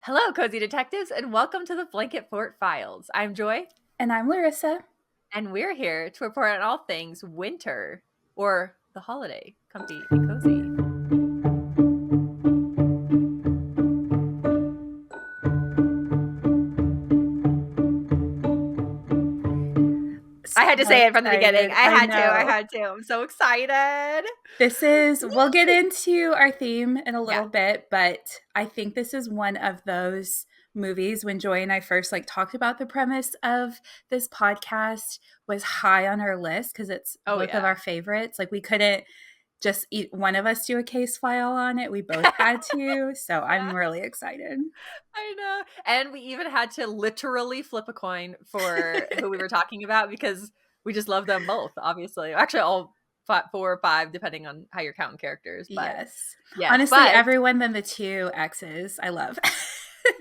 Hello, Cozy Detectives, and welcome to the Blanket Fort Files. I'm Joy, And I'm Larissa. and we're here to report on all things winter or the holiday, comfy and cozy. I had to So say it from the beginning. excited. I I had to. I know. had to. I'm so excited. We'll get into our theme in a Yeah. little bit, but I think this is one of those movies when Joy and I first talked about the premise of this podcast was high on our list because it's Oh, both of our yeah. favorites. Like we couldn't just one of us do a case file on it. We both had to. So I'm Yeah, really excited. I know. And we even had to literally flip a coin for who we were talking about because we just love them both, obviously. Actually, all four or five, depending on how you're counting characters. But Yes. yes, Honestly, but everyone than the two exes, I love.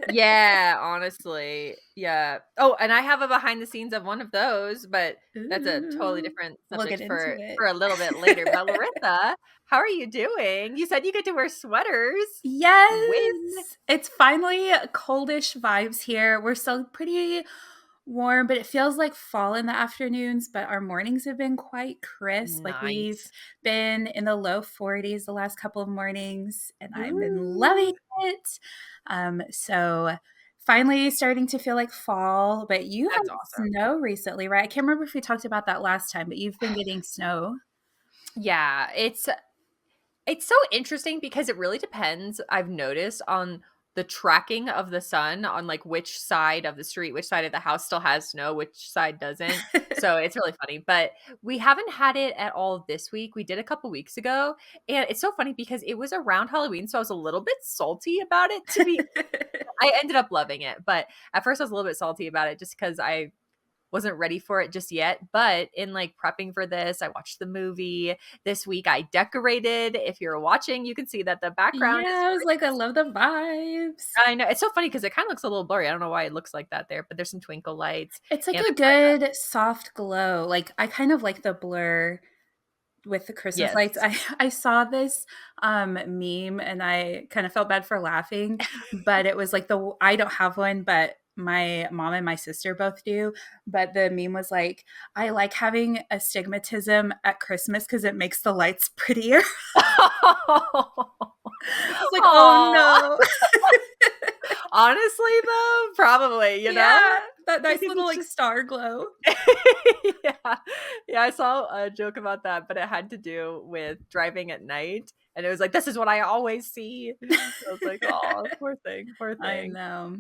yeah, honestly. Yeah. Oh, and I have a behind the scenes of one of those, but that's a totally Ooh, different we'll get subject into for it. a little bit later. But Larissa, how are you doing? You said you get to wear sweaters. When? Yes, it's finally coldish vibes here. We're still pretty warm, but it feels like fall in the afternoons, but our mornings have been quite crisp. Like we've Nice. been in the low 40s the last couple of mornings, and I've been loving Ooh, it. So finally starting to feel like fall, but you had that's awesome. snow recently, right? I can't remember if we talked about that last time, but you've been getting snow. Yeah, it's so interesting because it really depends, I've noticed, on the tracking of the sun on like which side of the street, which side of the house still has snow, which side doesn't. So it's really funny. But we haven't had it at all this week. We did a couple weeks ago. And it's so funny because it was around Halloween. So I was a little bit salty about it to be I ended up loving it. But at first I was a little bit salty about it just because I wasn't ready for it just yet, but in like prepping for this, I watched the movie this week. I decorated. If you're watching, you can see that the background is Yeah, I was like, I love the vibes. I know it's so funny because it kind of looks a little blurry. I don't know why it looks like that there, but there's some twinkle lights It's like and a good soft glow. Like I kind of like the blur with the Christmas lights. yes. I saw this meme and I kind of felt bad for laughing, but it was like I don't have one, but my mom and my sister both do. But the meme was like, I like having astigmatism at Christmas because it makes the lights prettier. I was like, oh Aw. no. Honestly, though, probably, you know? Yeah, that nice Because little it's like just star glow. yeah. Yeah, I saw a joke about that, but it had to do with driving at night. And it was like, this is what I always see. I was like, oh, poor thing, poor I thing. know.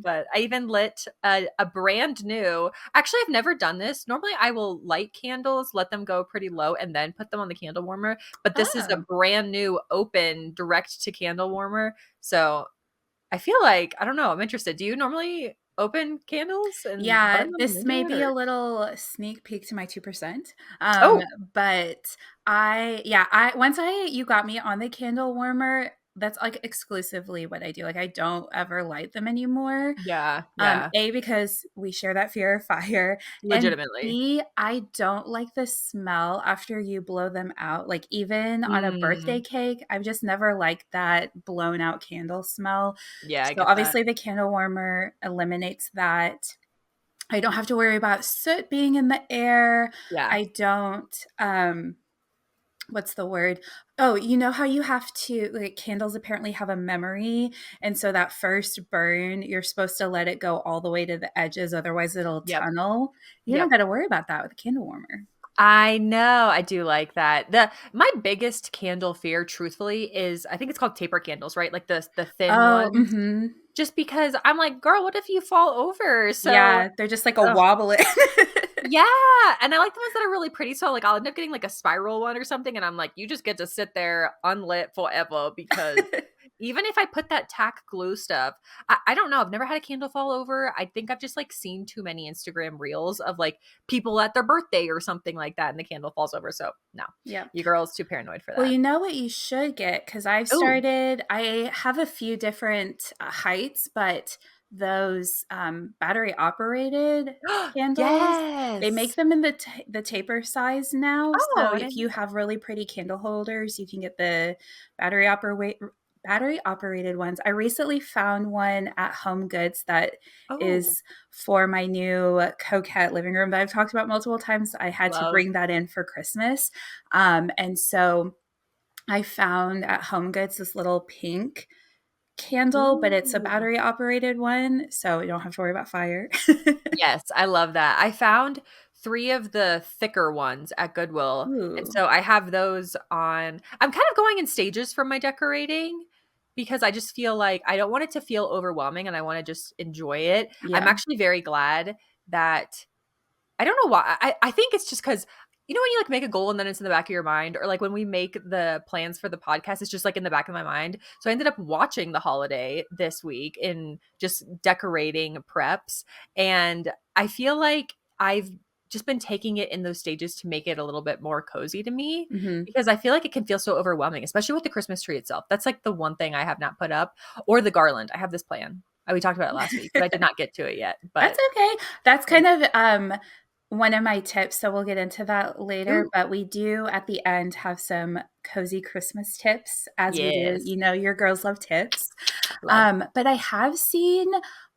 But I even lit a brand new, actually, I've never done this. Normally, I will light candles, let them go pretty low, and then put them on the candle warmer. But this is a Oh. brand new open direct to candle warmer. So I feel like, I don't know, I'm interested. Do you normally open candles and Yeah, burn them and this do may it? be Or a little sneak peek to my 2%. Um, oh, but I once you got me on the candle warmer, that's like exclusively what I do. Like I don't ever light them anymore. yeah, yeah. A, because we share that fear of fire, and Legitimately. B, I don't like the smell after you blow them out. Like even on a birthday Mm, cake, I've just never liked that blown out candle smell. yeah, I So get that. obviously the candle warmer eliminates that. I don't have to worry about soot being in the air. Yeah. I don't what's the word? Oh, you know how you have to like candles apparently have a memory, and so that first burn, you're supposed to let it go all the way to the edges, otherwise it'll Yep. tunnel. You don't Yep. got to worry about that with a candle warmer. I know. I do like that. The my biggest candle fear, truthfully, is I think it's called taper candles, right? Like the thin Oh, ones. Just because I'm like, girl, what if you fall over? So yeah, they're just like a ugh, wobbling. yeah. And I like the ones that are really pretty. So like I'll end up getting like a spiral one or something. And I'm like, you just get to sit there unlit forever because even if I put that tack glue stuff, I don't know. I've never had a candle fall over. I think I've just like seen too many Instagram reels of like people at their birthday or something like that and the candle falls over. So no, Yeah. you girl's too paranoid for Well, that. you know what you should get because Oh, I have a few different heights, but those battery operated candles, they make yes. them in the taper size now. Oh, So I if didn't you know that. have really pretty candle holders, you can get the battery battery operated ones. I recently found one at Home Goods that Oh, is for my new coquette living room that I've talked about multiple times. I had to love. bring that in for Christmas. And so I found at Home Goods this little pink candle, but it's a Ooh. battery operated one. So you don't have to worry about fire. Yes, I love that. I found 3 of the thicker ones at Goodwill, and Ooh. so I have those on. I'm kind of going in stages for my decorating because I just feel like I don't want it to feel overwhelming and I wanna just enjoy it. I'm Yeah. actually very glad that I don't know why. I think it's just because when you like make a goal and then it's in the back of your mind, or like when we make the plans for the podcast, it's just like in the back of my mind. So I ended up watching The Holiday this week in just decorating preps. And I feel like I've just been taking it in those stages to make it a little bit more cozy to me Hmm. because I feel like it can feel so overwhelming, especially with the Christmas tree itself. That's like the one thing I have not put up, or the garland. I have this plan. We talked about it last week, but I did not get to it yet. That's But okay. That's I, kind of one of my tips. So we'll get into that later. ooh, But we do at the end have some cozy Christmas tips, as we do. yes. You know, your girls love tips. Love. But I have seen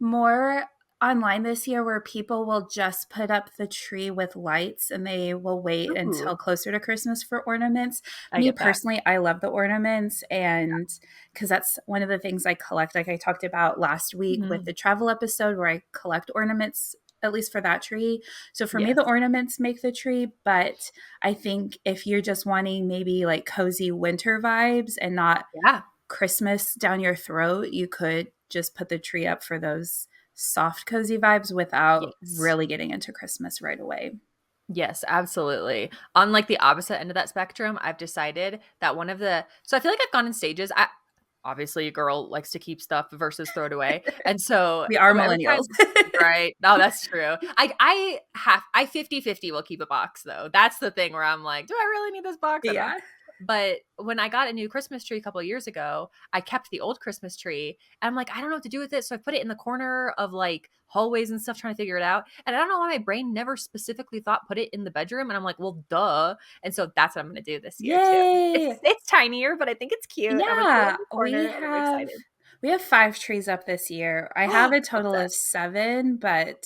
more online this year where people will just put up the tree with lights and they will wait Ooh, until closer to Christmas for ornaments. I Me get that. personally, I love the ornaments, and because that's one of the things I collect, like I talked about last week with Mhm. the travel episode where I collect ornaments. At least for that tree. So for me, Yes. the ornaments make the tree. But I think if you're just wanting maybe like cozy winter vibes and not Yeah. Christmas down your throat, you could just put the tree up for those soft, cozy vibes without Yes. really getting into Christmas right away. Yes, absolutely. On like the opposite end of that spectrum, I've decided that one of the so I feel like I've gone in stages. I obviously a girl likes to keep stuff versus throw it away. And so We are every millennials. time right. No, that's true. I 50-50 will keep a box though. That's the thing where I'm like, do I really need this box? I don't know. Yeah. But when I got a new Christmas tree a couple of years ago, I kept the old Christmas tree. And I'm like, I don't know what to do with it. So I put it in the corner of like hallways and stuff trying to figure it out. And I don't know why my brain never specifically thought put it in the bedroom. And I'm like, well, duh. And so that's what I'm gonna do this year too. Yay. It's tinier, but I think it's cute. I'm gonna put it in Yeah. the corner and I'm excited. We have 5 trees up this year. I have a total of Obsessed. 7, but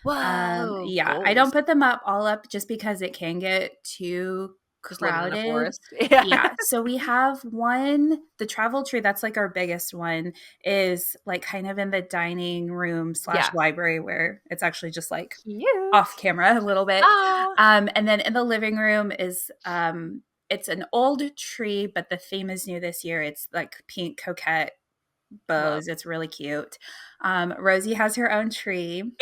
Whoa, yeah, I don't goals. put them up all up just because it can get too Just living in a crowded. forest. Yeah. Yeah, so we have one, the travel tree, that's like our biggest one, is like kind of in the dining room slash Yeah. library where it's actually just like Cute. off camera a little bit. Ah, And then in the living room is it's an old tree, but the theme is new this year. It's like pink coquette love. bows. It's really cute. Rosie has her own tree,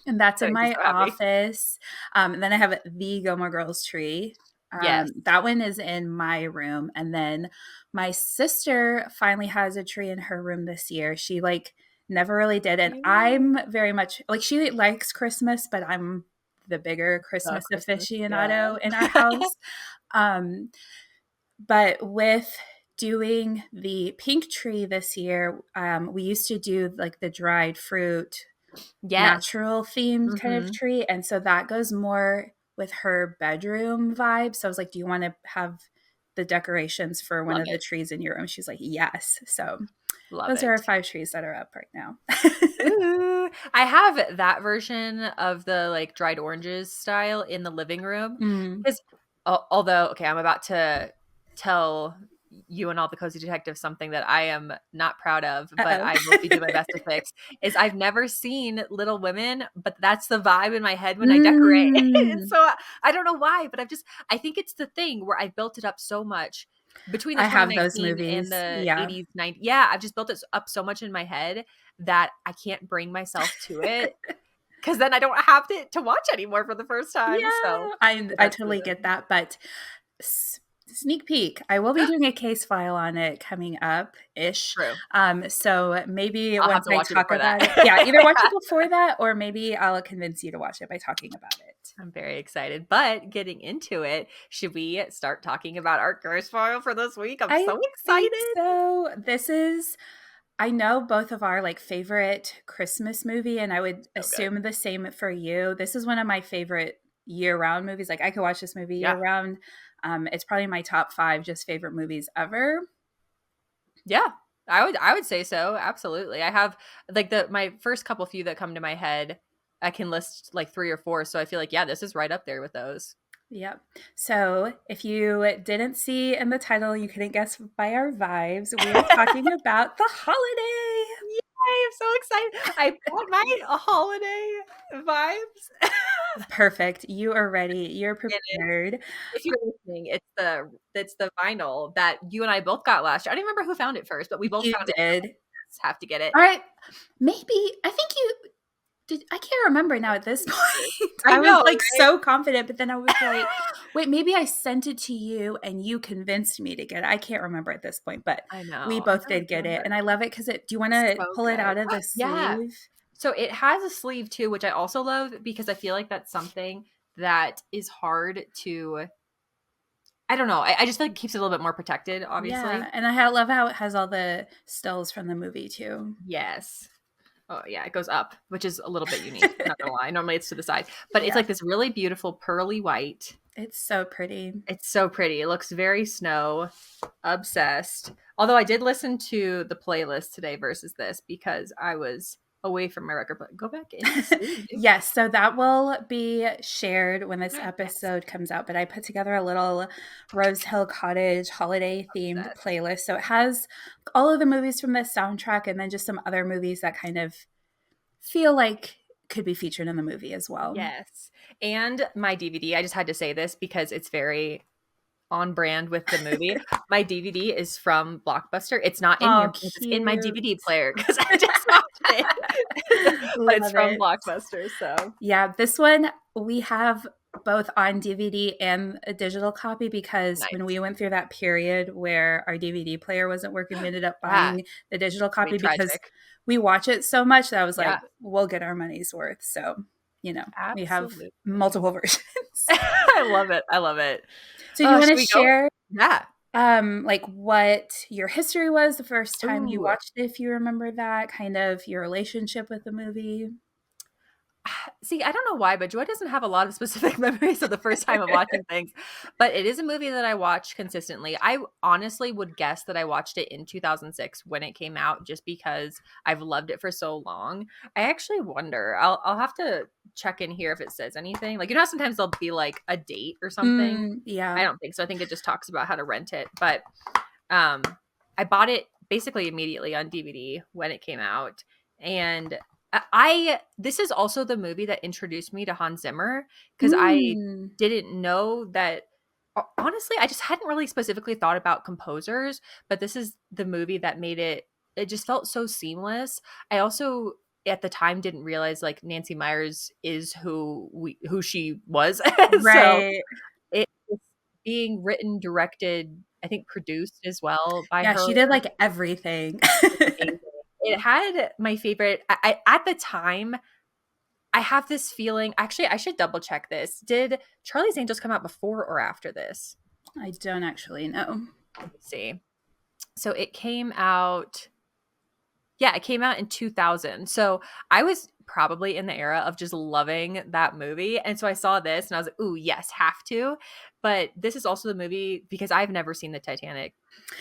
and that's That in makes me my so happy. office. And then I have the Gilmore Girls tree. Yes. That one is in my room. And then my sister finally has a tree in her room this year. She like never really did. And Cute. I'm very much like she likes Christmas, but I'm the bigger The Christmas Christmas. Yeah. aficionado in our house. Um, but with doing the pink tree this year, we used to do like the dried fruit, Yes. natural themed kind of Mhm. tree. And so that goes more with her bedroom vibe. So I was like, do you want to have the decorations for one Love of the it. trees in your room? She's like, yes. So Love those are our it. 5 trees that are up right now. Ooh. I have that version of the, like, dried oranges style in the living room Mm. 'cause although okay, I'm about to tell you and all the cozy detectives something that I am not proud of, but Uh-oh. I will be doing my best to fix, is I've never seen Little Women, but that's the vibe in my head when I decorate. And Mm. so I don't know why, but I think it's the thing where I built it up so much between the I have those 2019 and movies. the Yeah. 80s, 90s. Yeah, I've just built it up so much in my head that I can't bring myself to it because then I don't have to watch anymore for the first time. Yeah, So I that's totally the get that, but sneak peek, I will be doing a case file on it coming up ish. true. So maybe I'll have once to I watch it talk before about it, that. yeah, either watch it before that or maybe I'll convince you to watch it by talking about it. I'm very excited. But getting into it, should we start talking about our curse file for this week? I'm I so think excited. so. This is I know both of our like favorite Christmas movie, and I would So good. assume the same for you. This is one of my favorite year-round movies. Like I could watch this movie Yeah. year-round. It's probably my top 5 just favorite movies ever. Yeah. I would say so. Absolutely. I have like the my first couple few that come to my head, I can list like 3 or 4, so I feel like yeah, this is right up there with those. Yep. So if you didn't see in the title, you couldn't guess by our vibes, we are talking about the holiday. Yay, I'm so excited. I brought my holiday vibes. Perfect. You are ready. You're It is. prepared. If you're listening, it's the vinyl that you and I both got last year. I don't even remember who found it first, but we both You found it. did. Have to get it. All right. Maybe I think you did. I can't remember now at this point. I I was know, like right? so confident, but then I was like, wait, maybe I sent it to you and you convinced me to get it. I can't remember at this point, but I we know. I both don't did get it. remember. And I love it because do you want to So pull it good. out of the Yeah. sleeve? So it has a sleeve too, which I also love because I feel like that's something that is hard to I don't know. I just feel like it keeps it a little bit more protected, Yeah. obviously. And I love how it has all the stills from the movie too. Yes. Oh yeah, it goes up, which is a little bit unique. Not gonna lie. Normally it's to the side, but it's Yeah. like this really beautiful pearly white. It's so pretty. It's so pretty. It looks very snow. Obsessed. Although I did listen to the playlist today versus this because I was away from my record. But go back in the sleeve. Yes, so that will be shared when this Yes. episode comes out. But I put together a little Rose Hill Cottage holiday themed Obsessed. playlist. So it has all of the movies from this soundtrack and then just some other movies that kind of feel like could be featured in the movie as well. Yes. And my DVD, I just had to say this because it's very on brand with the movie. My DVD is from Blockbuster. It's not in here Oh, because it's in my cute. DVD player because I just watched it. But it's Love from it. Blockbuster, so Yeah, this one we have both on DVD and a digital copy because when nice. we went through that period where our DVD player wasn't working, we ended up Yeah, buying the digital I mean, copy because tragic. we watch it so much that I was Yeah, like, we'll get our money's worth. So, we have absolutely. multiple versions. I love it. I love it. So do you want Should to we go? share Yeah. like what your history was the first time you Ooh. watched it, if you remember that, kind of your relationship with the movie? See, I don't know why, but Joy doesn't have a lot of specific memories of the first time of watching things. But it is a movie that I watch consistently. I honestly would guess that I watched it in 2006 when it came out just because I've loved it for so long. I actually wonder. I'll have to check in here if it says anything. Like, how sometimes there'll be like a date or something. I Yeah. don't think so. I think it just talks about how to rent it. But um I bought it basically immediately on DVD when it came out. And I this is also the movie that introduced me to Hans Zimmer because I Mm. didn't know that honestly, I just hadn't really specifically thought about composers, but this is the movie that made it just felt so seamless. I also at the time didn't realize like Nancy Myers is who she was. So Right. it's being written, directed, I think produced as well by Yeah, her. she did, like, everything. It's amazing. It had my favorite at the time, I have this feeling actually, I should double check this. Did Charlie's Angels come out before or after this? I don't actually know. Let me see. So it came out yeah, it came out in 2000. So I was probably in the era of just loving that movie. And so I saw this and I was like, ooh, yes, have to. But this is also the movie because I've never seen the Titanic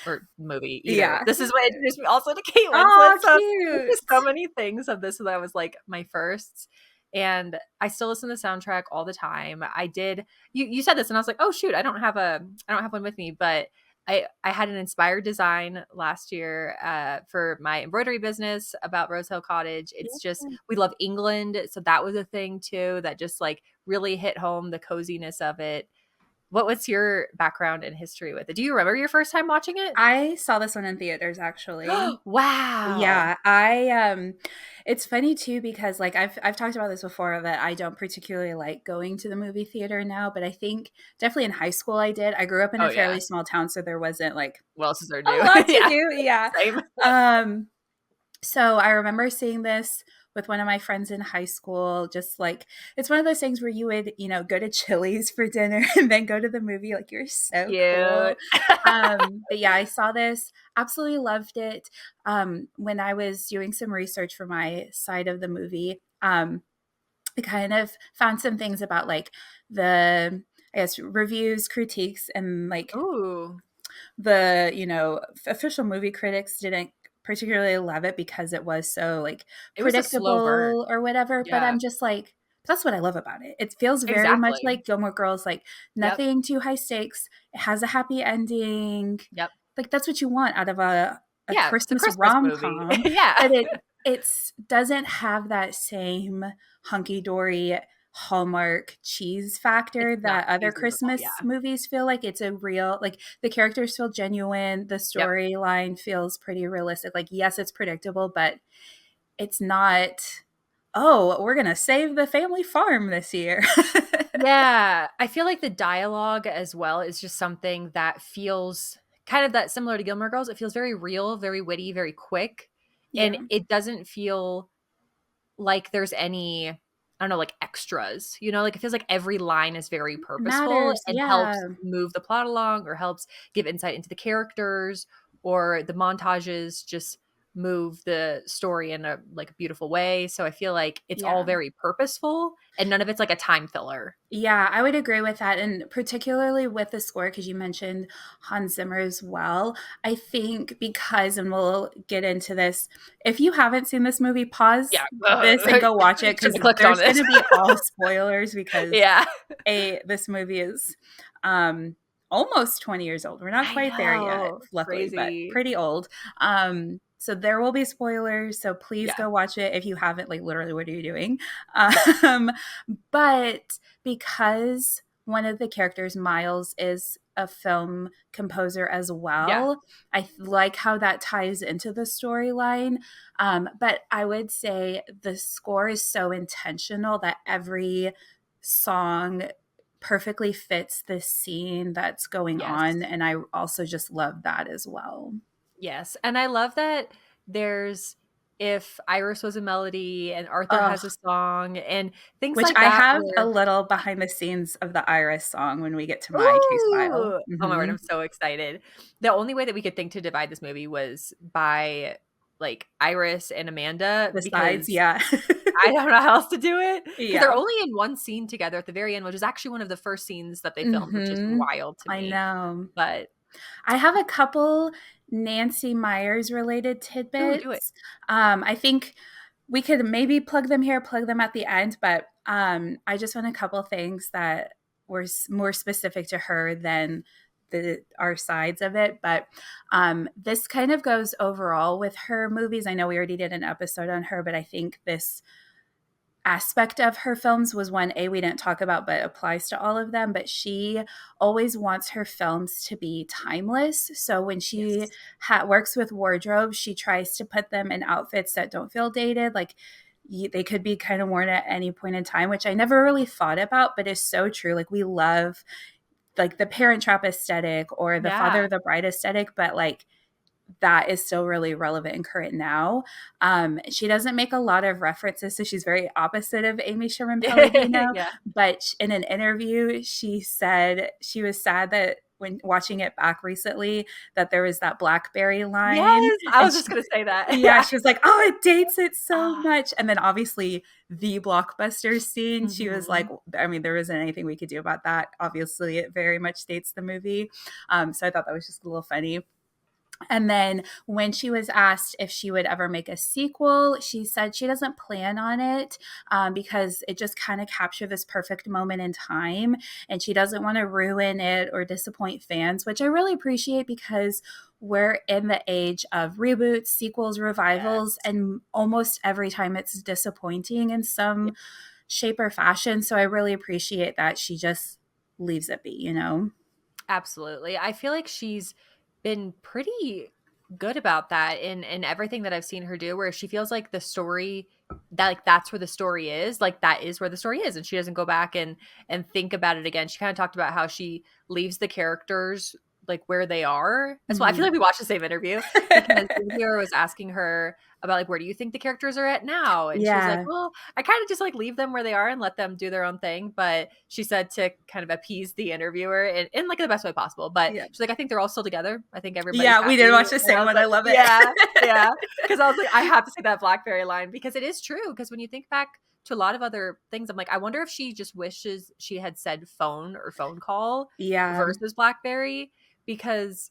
or movie either. Yeah. This is what introduced me also to Kate Winslet. Oh, So there's cute. just so many things of this that I was like my firsts. And I still listen to the soundtrack all the time. I did you said this and I was like, oh shoot, I don't have one with me, but I had an inspired design last year for my embroidery business about Rose Hill Cottage. It's just Yeah. we love England, so that was a thing too that just like really hit home the coziness of it. What's your background and history with it? Do you remember your first time watching it? I saw this one in theaters, actually. Wow. Yeah, it's funny too because, like, I've talked about this before that I don't particularly like going to the movie theater now, but I think definitely in high school I did. I grew up in Oh a yeah. fairly small town, so there wasn't, like, What else is there to a do? lot to Yeah. do, yeah. Same. Um So I remember seeing this with one of my friends in high school. Just like it's one of those things where you would, go to Chili's for dinner and then go to the movie. Like you're so cool. Cute. But yeah, I saw this, absolutely loved it. When I was doing some research for my side of the movie, I kind of found some things about like the I guess reviews, critiques, and like Ooh. the, official movie critics didn't particularly love it because it was so like It was a slow burn. predictable or whatever. But Yeah, I'm just like, that's what I love about it. It feels very much exactly. like Gilmore Girls, like Yep, nothing too high stakes. It has a happy ending. yep. Like that's what you want out of a Yeah, it's a Christmas Christmas movie. rom-com, Yeah. but it's doesn't have that same hunky-dory Hallmark cheese It's factor not that other cheesy at all, Christmas yeah. movies feel like. It's a real, like the characters feel genuine, the Yep. storyline feels pretty realistic. Like yes, it's predictable, but it's not, oh, we're going to save the family farm this year. Yeah, I feel like the dialogue as well is just something that feels kind of that similar to Gilmore Girls. It feels very real, very witty, very quick, and Yeah. it doesn't feel like there's any, I don't know, like extras, like it feels like every line is very purposeful Matters. and Yeah. helps move the plot along or helps give insight into the characters, or the montages just move the story in a like beautiful way. So I feel like it's all Yeah. very purposeful and none of it's like a time filler. Yeah, I would agree with that. And particularly with the score, because you mentioned Hans Zimmer as well. I think because, and we'll get into this, if you haven't seen this movie, pause Yeah. this and go watch it Shouldn't because have clicked on there's going this. to be all spoilers because Yeah. this movie is almost 20 years old. We're not I quite there yet, know. luckily, but Crazy. pretty old. So there will be spoilers. So please Yeah. go watch it if you haven't. Like, literally, what are you doing? Yeah. Um, but because one of the characters, Miles, is a film composer as Yeah. well, I like how that ties into the storyline. But I would say the score is so intentional that every song perfectly fits the scene that's going Yes. on. And I also just love that as well. Yes, and I love that there's if Iris was a melody and Arthur Oh, has a song and things which like I that have a where little behind the scenes of the Iris song when we get to My Case File. ooh! Oh my word, I'm so excited. The only way that we could think to divide this movie was by, like, Iris and Amanda The sides, because yeah. I don't know how else to do it because 'cause they're Yeah. only in one scene together at the very end, which is actually one of the first scenes that they filmed, which is Mhm. wild to I me, know. but I have a couple Nancy Meyers related ooh, do it. tidbits. I think we could maybe plug them here, plug them at the end, but I just want a couple things that were more specific to her than our sides of it. But this kind of goes overall with her movies. I know we already did an episode on her, but I think this aspect of her films was one we didn't talk about but applies to all of them, but she always wants her films to be timeless. So when she Yes. works with wardrobe, she tries to put them in outfits that don't feel dated, like they could be kind of worn at any point in time, which I never really thought about but is so true. Like we love like the Parent Trap aesthetic or the Father Yeah. of the Bride aesthetic, but like that is still really relevant and current now. She doesn't make a lot of references, so she's very opposite of Amy Sherman Palladino. Yeah. But in an interview, she said she was sad that when watching it back recently, that there was that BlackBerry line, Yes, I and was just gonna say that. yeah, she was like, "Oh, it dates it so Ah, much." And then obviously the blockbuster scene, she was like, mhm. I mean, there isn't anything we could do about that. Obviously, it very much dates the movie. So I thought that was just a little funny. And then when she was asked if she would ever make a sequel, she said she doesn't plan on it because it just kind of captured this perfect moment in time. And she doesn't want to ruin it or disappoint fans, which I really appreciate because we're in the age of reboots, sequels, revivals, Yes. and almost every time it's disappointing in some shape or fashion. So I really appreciate that she just leaves it be. Absolutely. I feel like she's been pretty good about that in everything that I've seen her do, where she feels like the story that like that's where the story is, like that is where the story is, and she doesn't go back and think about it again. She kind of talked about how she leaves the characters like where they are as well. I feel Mhm. like we watched the same interview because the interviewer was asking her about like where do you think the characters are at now, and she was like, Yeah. well, I kind of just like leave them where they are and let them do their own thing. But she said to kind of appease the interviewer in like the best way possible. But Yeah. she's like, I think they're all still together. I think everybody's Yeah, we did happy. watch the And I same was one. I like, love it. yeah, yeah. Because I was like, I have to say that Blackberry line because it is true. Because when you think back to a lot of other things, I'm like, I wonder if she just wishes she had said phone or phone call Yeah. versus Blackberry because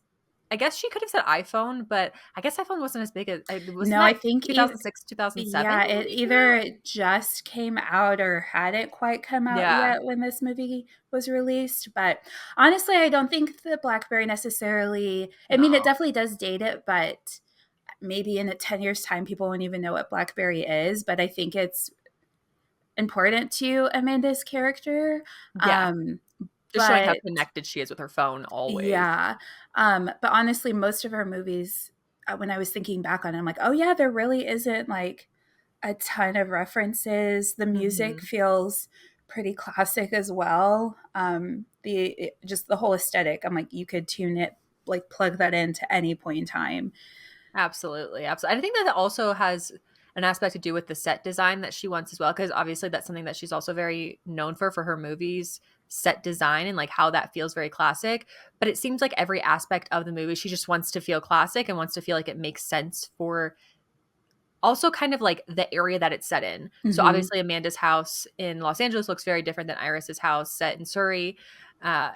I guess she could have said iPhone, but I guess iPhone wasn't as big as wasn't No, I that think 2006, 2007 yeah, when it it came out? either just came out or hadn't quite come out Yeah. yet when this movie was released. But honestly, I don't think the BlackBerry necessarily, I mean, it No. definitely does date it, but maybe in 10 years' time, people won't even know what BlackBerry is. But I think it's important to Amanda's character. Yeah. Um, Just showing how but connected she is with her phone always. yeah. But honestly, most of her movies, when I was thinking back on it, I'm like, oh, yeah, there really isn't like a ton of references. The music Mhm. feels pretty classic as well. Just the whole aesthetic. I'm like, you could tune it, like plug that in to any point in time. Absolutely, absolutely. I think that also has an aspect to do with the set design that she wants as well, because obviously that's something that she's also very known for her movies, set design and like how that feels very classic. But it seems like every aspect of the movie, she just wants to feel classic and wants to feel like it makes sense for also kind of like the area that it's set in. So Hmm. obviously Amanda's house in Los Angeles looks very different than Iris's house set in Surrey.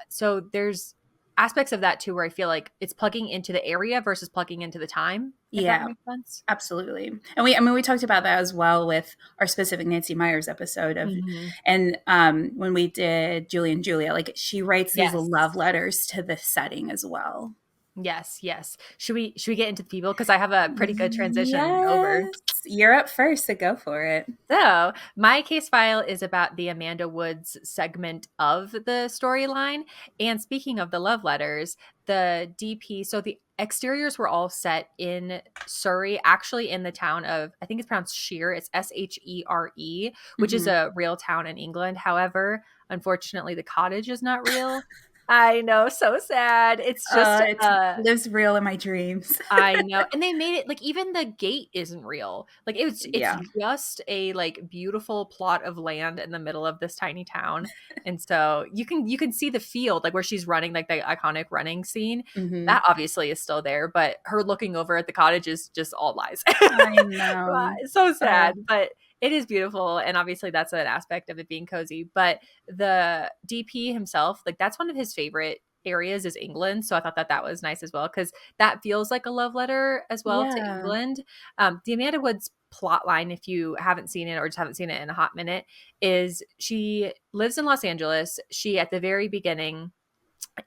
So there's aspects of that too where I feel like it's plugging into the area versus plugging into the time, if that Yeah, makes sense. absolutely. And I mean, we talked about that as well with our specific Nancy Myers episode of, Mhm. and when we did Julie and Julia, like she writes these Yes. love letters to the setting as well. Yes, yes. Should we get into the people? Because I have a pretty good transition over. Yes, you're up first, so go for it. So, my case file is about the Amanda Woods segment of the storyline. And speaking of the love letters, the DP, so the exteriors were all set in Surrey, actually in the town of, I think it's pronounced Sheer. It's Shere, which is Hmm. a real town in England. However, unfortunately, the cottage is not real. I know, so sad. It's just It lives real in my dreams. I know, and they made it like even the gate isn't real. Like it's Yeah. just a like beautiful plot of land in the middle of this tiny town. And so you can see the field like where she's running like the iconic running scene. Hmm. That obviously is still there, but her looking over at the cottage is just all lies. I know. It's so Oh, sad, but it is beautiful and obviously that's an aspect of it being cozy. But the DP himself, like that's one of his favorite areas is England. So I thought that that was nice as well because that feels like a love letter as well to yeah. England. The Amanda Woods plot line, if you haven't seen it or just haven't seen it in a hot minute, is she lives in Los Angeles. She, at the very beginning,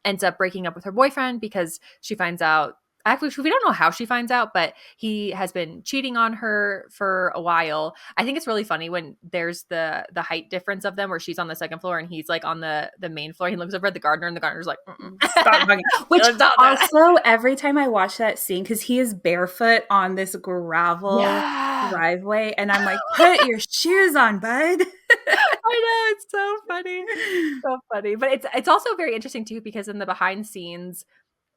ends up breaking up with her boyfriend because she finds out. Actually, we don't know how she finds out, but he has been cheating on her for a while. I think it's really funny when there's the height difference of them, where she's on the second floor and he's like on the main floor. He looks over at the gardener, and the gardener's like, Stop bugging. Which "Stop that." also, every time I watch that scene, because he is barefoot on this gravel Yeah. driveway, and I'm like, put your shoes on, bud. I know, it's so funny. So funny. But it's also very interesting too because in the behind scenes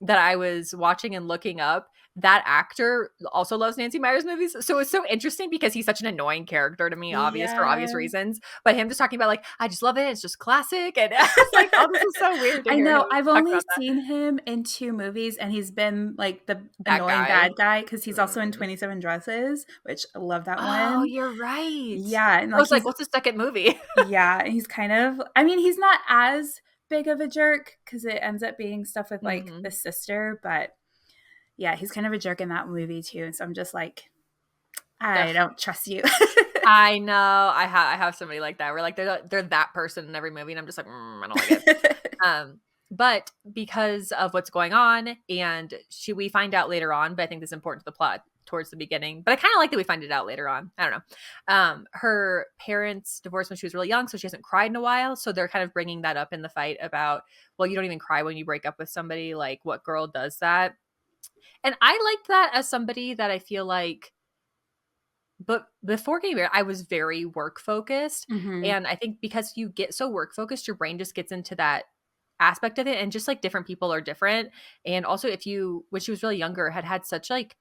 that I was watching and looking up, that actor also loves Nancy Meyers movies. So it's so interesting because he's such an annoying character to me, obvious for obvious Yeah. reasons. But him just talking about like, I just love it. It's just classic. And I was like, oh, this is so weird to I hear him know. I've talk only about that. seen him in two movies, and he's been like the That annoying guy. bad guy because he's also in Mm. 27 Dresses, which I love that Oh, one. you're right. Yeah, and I like was like, what's the second movie? yeah, and he's kind of, I mean, he's not as big of a jerk because it ends up being stuff with like Hmm. the sister, but yeah, he's kind of a jerk in that movie too. And so I'm just like, I Ugh. don't trust you. I know. I have somebody like that. Where like they're that person in every movie, and I'm just like, I don't like it. But because of what's going on, and we find out later on, but I think this is important to the plot towards the beginning. But I kind of like that we find it out later on. I don't know. Her parents divorced when she was really young, so she hasn't cried in a while. So they're kind of bringing that up in the fight about, well, you don't even cry when you break up with somebody. Like, what girl does that? And I liked that as somebody that I feel like but before getting married, I was very work focused. Hmm. And I think because you get so work focused, your brain just gets into that aspect of it. And just like different people are different. And also, if you, when she was really younger, had such like,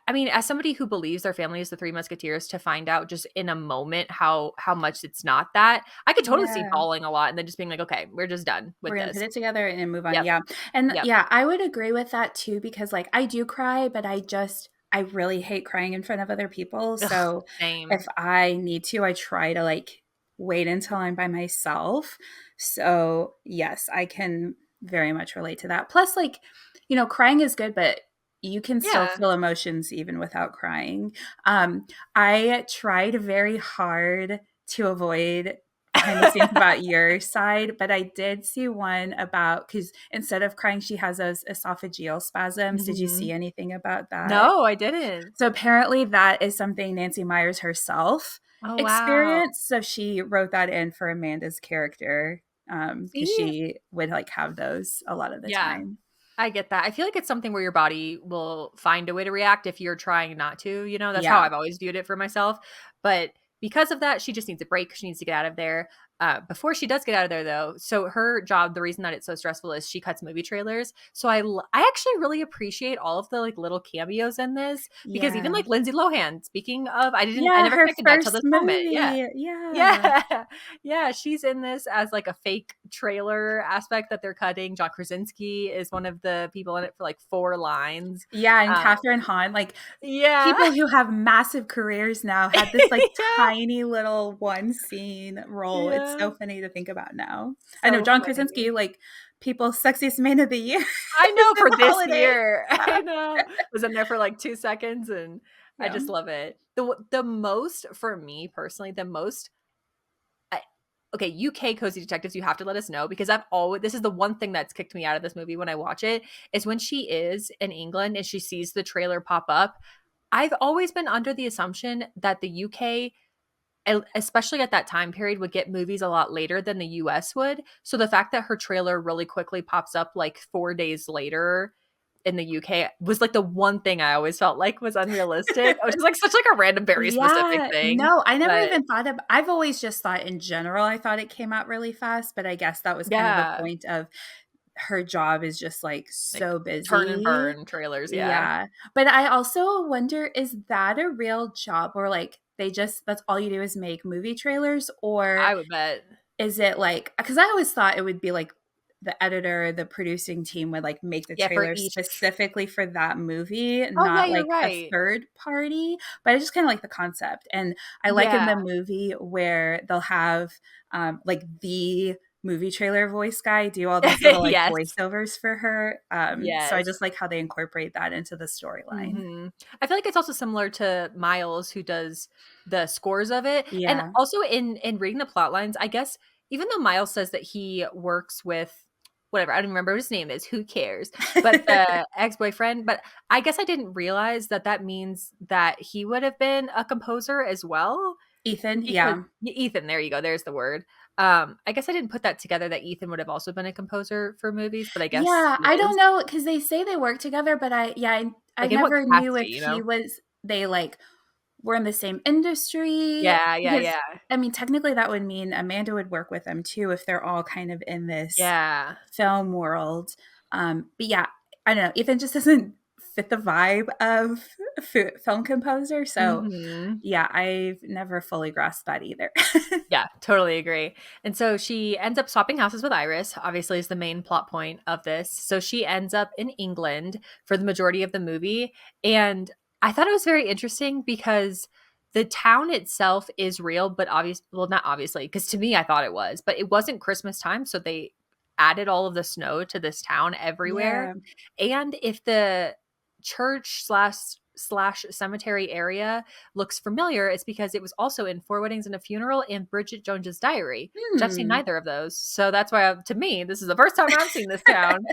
I mean, as somebody who believes their family is the Three Musketeers, to find out just in a moment how much it's not that, I could totally see Yeah. bawling a lot and then just being like, okay, we're just done We're with gonna put this. it together and move on. Yep. Yeah. And Yep. yeah, I would agree with that too, because like I do cry, but I really hate crying in front of other people. Ugh, So if same. I need to, I try to like wait until I'm by myself. So yes, I can very much relate to that. Plus, like, Crying is good, but you can still Yeah. feel emotions even without crying. I tried very hard to avoid behind the scenes about your side, but I did see one about because instead of crying, she has those esophageal spasms. Did you see Mhm. anything about that? No, I didn't. So apparently, that is something Nancy Myers herself Oh, wow. experienced. So she wrote that in for Amanda's character because See? she would like have those a lot of the Yeah. time. I get that. I feel like it's something where your body will find a way to react if you're trying not to, that's how Yeah. I've always viewed it for myself. But because of that, she just needs a break. She needs to get out of there. Before she does get out of there, though, so her job, the reason that it's so stressful is she cuts movie trailers. So I actually really appreciate all of the like little cameos in this because even Yeah. like Lindsay Lohan, speaking of, I Yeah, never her connected that till first this moment. Yeah. movie. Yeah. Yeah. Yeah, she's in this as like a fake trailer aspect that they're cutting. John Krasinski is one of the people in it for like 4 lines. Yeah, and Um, Catherine Hahn, like, yeah. people who have massive careers now had this, like, Yeah. tiny little one scene role. It's Yeah. so funny to think about now. I know So John funny. Krasinski, like, people's sexiest man of the year I is know in for the this holiday. year. Yeah. I know. Was in there for like 2 seconds and I Yeah. just love it. The most for me personally, the most I, okay, UK cozy detectives, you have to let us know because I've always this is the one thing that's kicked me out of this movie when I watch it is when she is in England and she sees the trailer pop up. I've always been under the assumption that the UK, especially at that time period, would get movies a lot later than the US would. So the fact that her trailer really quickly pops up like 4 days later in the UK was like the one thing I always felt like was unrealistic, which is like such like a random, very specific Yeah. thing. No, I never But even thought of I've always just thought in general, I thought it came out really fast, but I guess that was kind of the yeah, point of her job is just, like, like so turn and busy. burn trailers. Yeah, Yeah, but I also wonder, is that a real job where, like, they just that's all you do is make movie trailers, or I would bet. is it like because I always thought it would be, like, the editor, the producing team would, like, make the Yeah, for trailer each. specifically for that movie, Oh yeah, not, you're like, a right. third party, but I just kinda like the concept, and I like in Yeah. the movie where they'll have, like, the movie trailer voice guy do all those little, like, Yes. voiceovers for her, so I Yes. just like how they incorporate that into the storyline. I feel like it's also similar to Miles who does the scores of it, and Yeah. also in reading the plot lines, I guess even though Miles says that he works with whatever, I don't remember what his name is, who cares? But the ex-boyfriend, but I guess I didn't realize that that means that he would have been a composer as well Ethan, because yeah. Ethan, there you go, there's the word. I guess I didn't put that together that Ethan would have also been a composer for movies, but I guess Yeah, he I don't is. know because they say they work together, but I Like, in what never knew capacity, if he was they, like, were in the same industry Yeah, yeah, because, yeah. I mean, technically, that would mean Amanda would work with them too if they're all kind of in this Yeah. film world, but yeah, I don't know, Ethan just doesn't fit the vibe of film composer, so, Mhm. yeah, I've never fully grasped that either. Yeah, totally agree. And so she ends up swapping houses with Iris, obviously is the main plot point of this. So she ends up in England for the majority of the movie. And I thought it was very interesting because the town itself is real, but well, not obviously, because to me I thought it was, but it wasn't Christmas time. So they added all of the snow to this town everywhere. Yeah. And if the church slash cemetery area looks familiar, it's because it was also in Four Weddings and a Funeral and Bridget Jones's Diary, which I've seen Hmm. neither of those. So that's why, to me, this is the first time I've seen this town.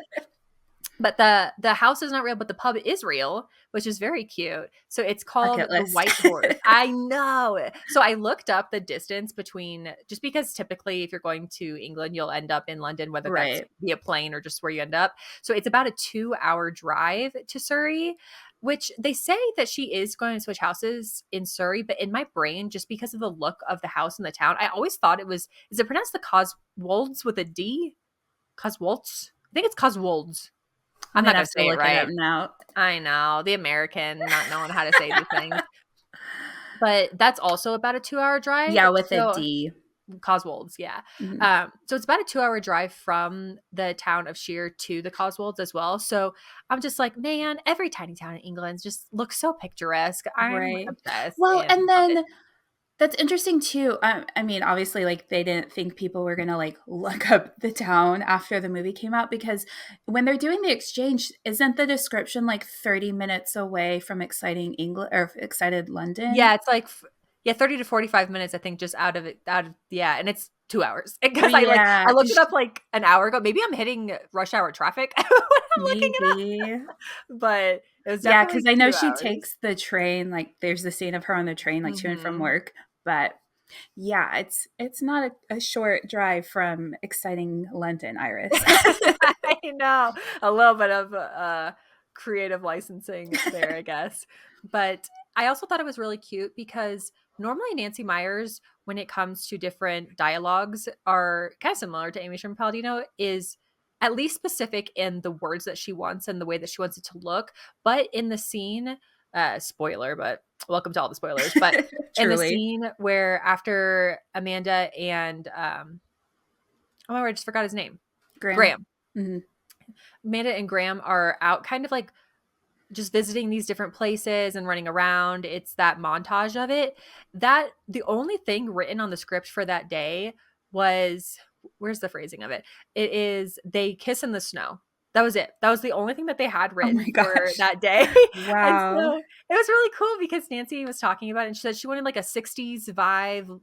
But the house is not real, but the pub is real, which is very cute. So it's called Bucket the list. White Horse. I know. So I looked up the distance between just because typically if you're going to England, you'll end up in London, whether that's Right. via plane or just where you end up. So it's about a 2 hour drive to Surrey, which they say that she is going to switch houses in Surrey, but in my brain, just because of the look of the house in the town, I always thought it was, is it pronounced the Coswolds with a D? Coswolds? I think it's Coswolds. I'm I'm not gonna gonna have to say it look it up right. now. I know, the American not knowing how to say these things. But that's also about a 2 hour drive, Yeah, with a so D. Coswolds, yeah. Mhm. So it's about a 2 hour drive from the town of Sheer to the Coswolds as well, so I'm just like, "Man, every tiny town in England just looks so picturesque." I'm Right. obsessed Well, and and love it. then That's interesting too. I mean, obviously, like they didn't think people were gonna like look up the town after the movie came out because when they're doing the exchange, isn't the description like 30 minutes away from exciting England or excited London? Yeah, it's like yeah, 30 to 45 minutes I think just out of it out of yeah, and it's 2 hours. Because Yeah, I looked it up like an hour ago. Maybe I'm hitting rush hour traffic when I'm looking it maybe. up, but it was Yeah, definitely because I know 2 she hours. takes the train. Like, there's the scene of her on the train, like to and from Mhm. work. But yeah, it's not a short drive from exciting London, Iris. I know. A little bit of creative licensing there, I guess. But I also thought it was really cute because normally Nancy Meyers, when it comes to different dialogues, are kind of similar to Amy Sherman Palladino, is at least specific in the words that she wants and the way that she wants it to look. But in the scene, spoiler, but welcome to all the spoilers. But in the Truly, scene where after Amanda and oh my word, I just forgot his name. Graham. Graham. Mhm. Amanda and Graham are out kind of like just visiting these different places and running around. It's that montage of it. That the only thing written on the script for that day was where's the phrasing of it? It is they kiss in the snow. That was it. That was the only thing that they had Oh my written for gosh! that day. And Wow. so it was really cool because Nancy was talking about it and she said she wanted like a 60s vibe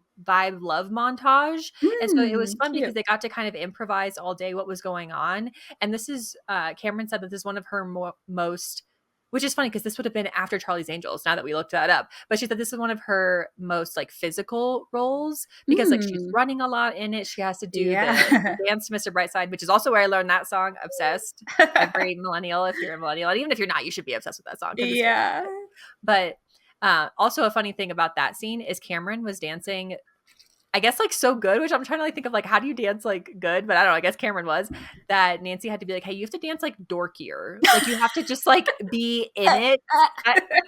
love montage. And so it was fun because Cute. they got to kind of improvise all day what was going on. And this is Cameron said that this is one of her most which is funny because this would have been after Charlie's Angels, now that we looked that up. But she said this is one of her most like physical roles because like she's Mm. running a lot in it. She has to do the Yeah. dance to Mr. Brightside, which is also where I learned that song, Obsessed. Every millennial, if you're a millennial, and even if you're not, you should be obsessed with that song because it's Yeah. fantastic. But also a funny thing about that scene is Cameron was dancing I guess like so good, which I'm trying to like think of like how do you dance like good, but I don't know. I guess Cameron was that Nancy had to be like, hey, you have to dance like dorkier, like you have to just like be in it.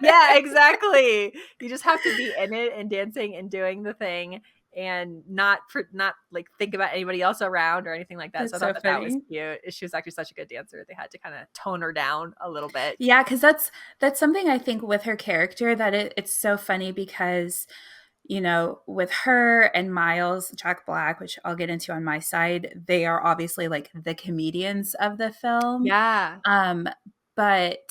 Yeah, exactly. You just have to be in it and dancing and doing the thing and not like think about anybody else around or anything like that. So I That's thought so that that was funny. cute. She was actually such a good dancer. They had to kind of tone her down a little bit. Yeah, because that's something I think with her character that it's so funny because with her and Miles, Jack Black, which I'll get into on my side, they are obviously like the comedians of the film. Yeah, Um, but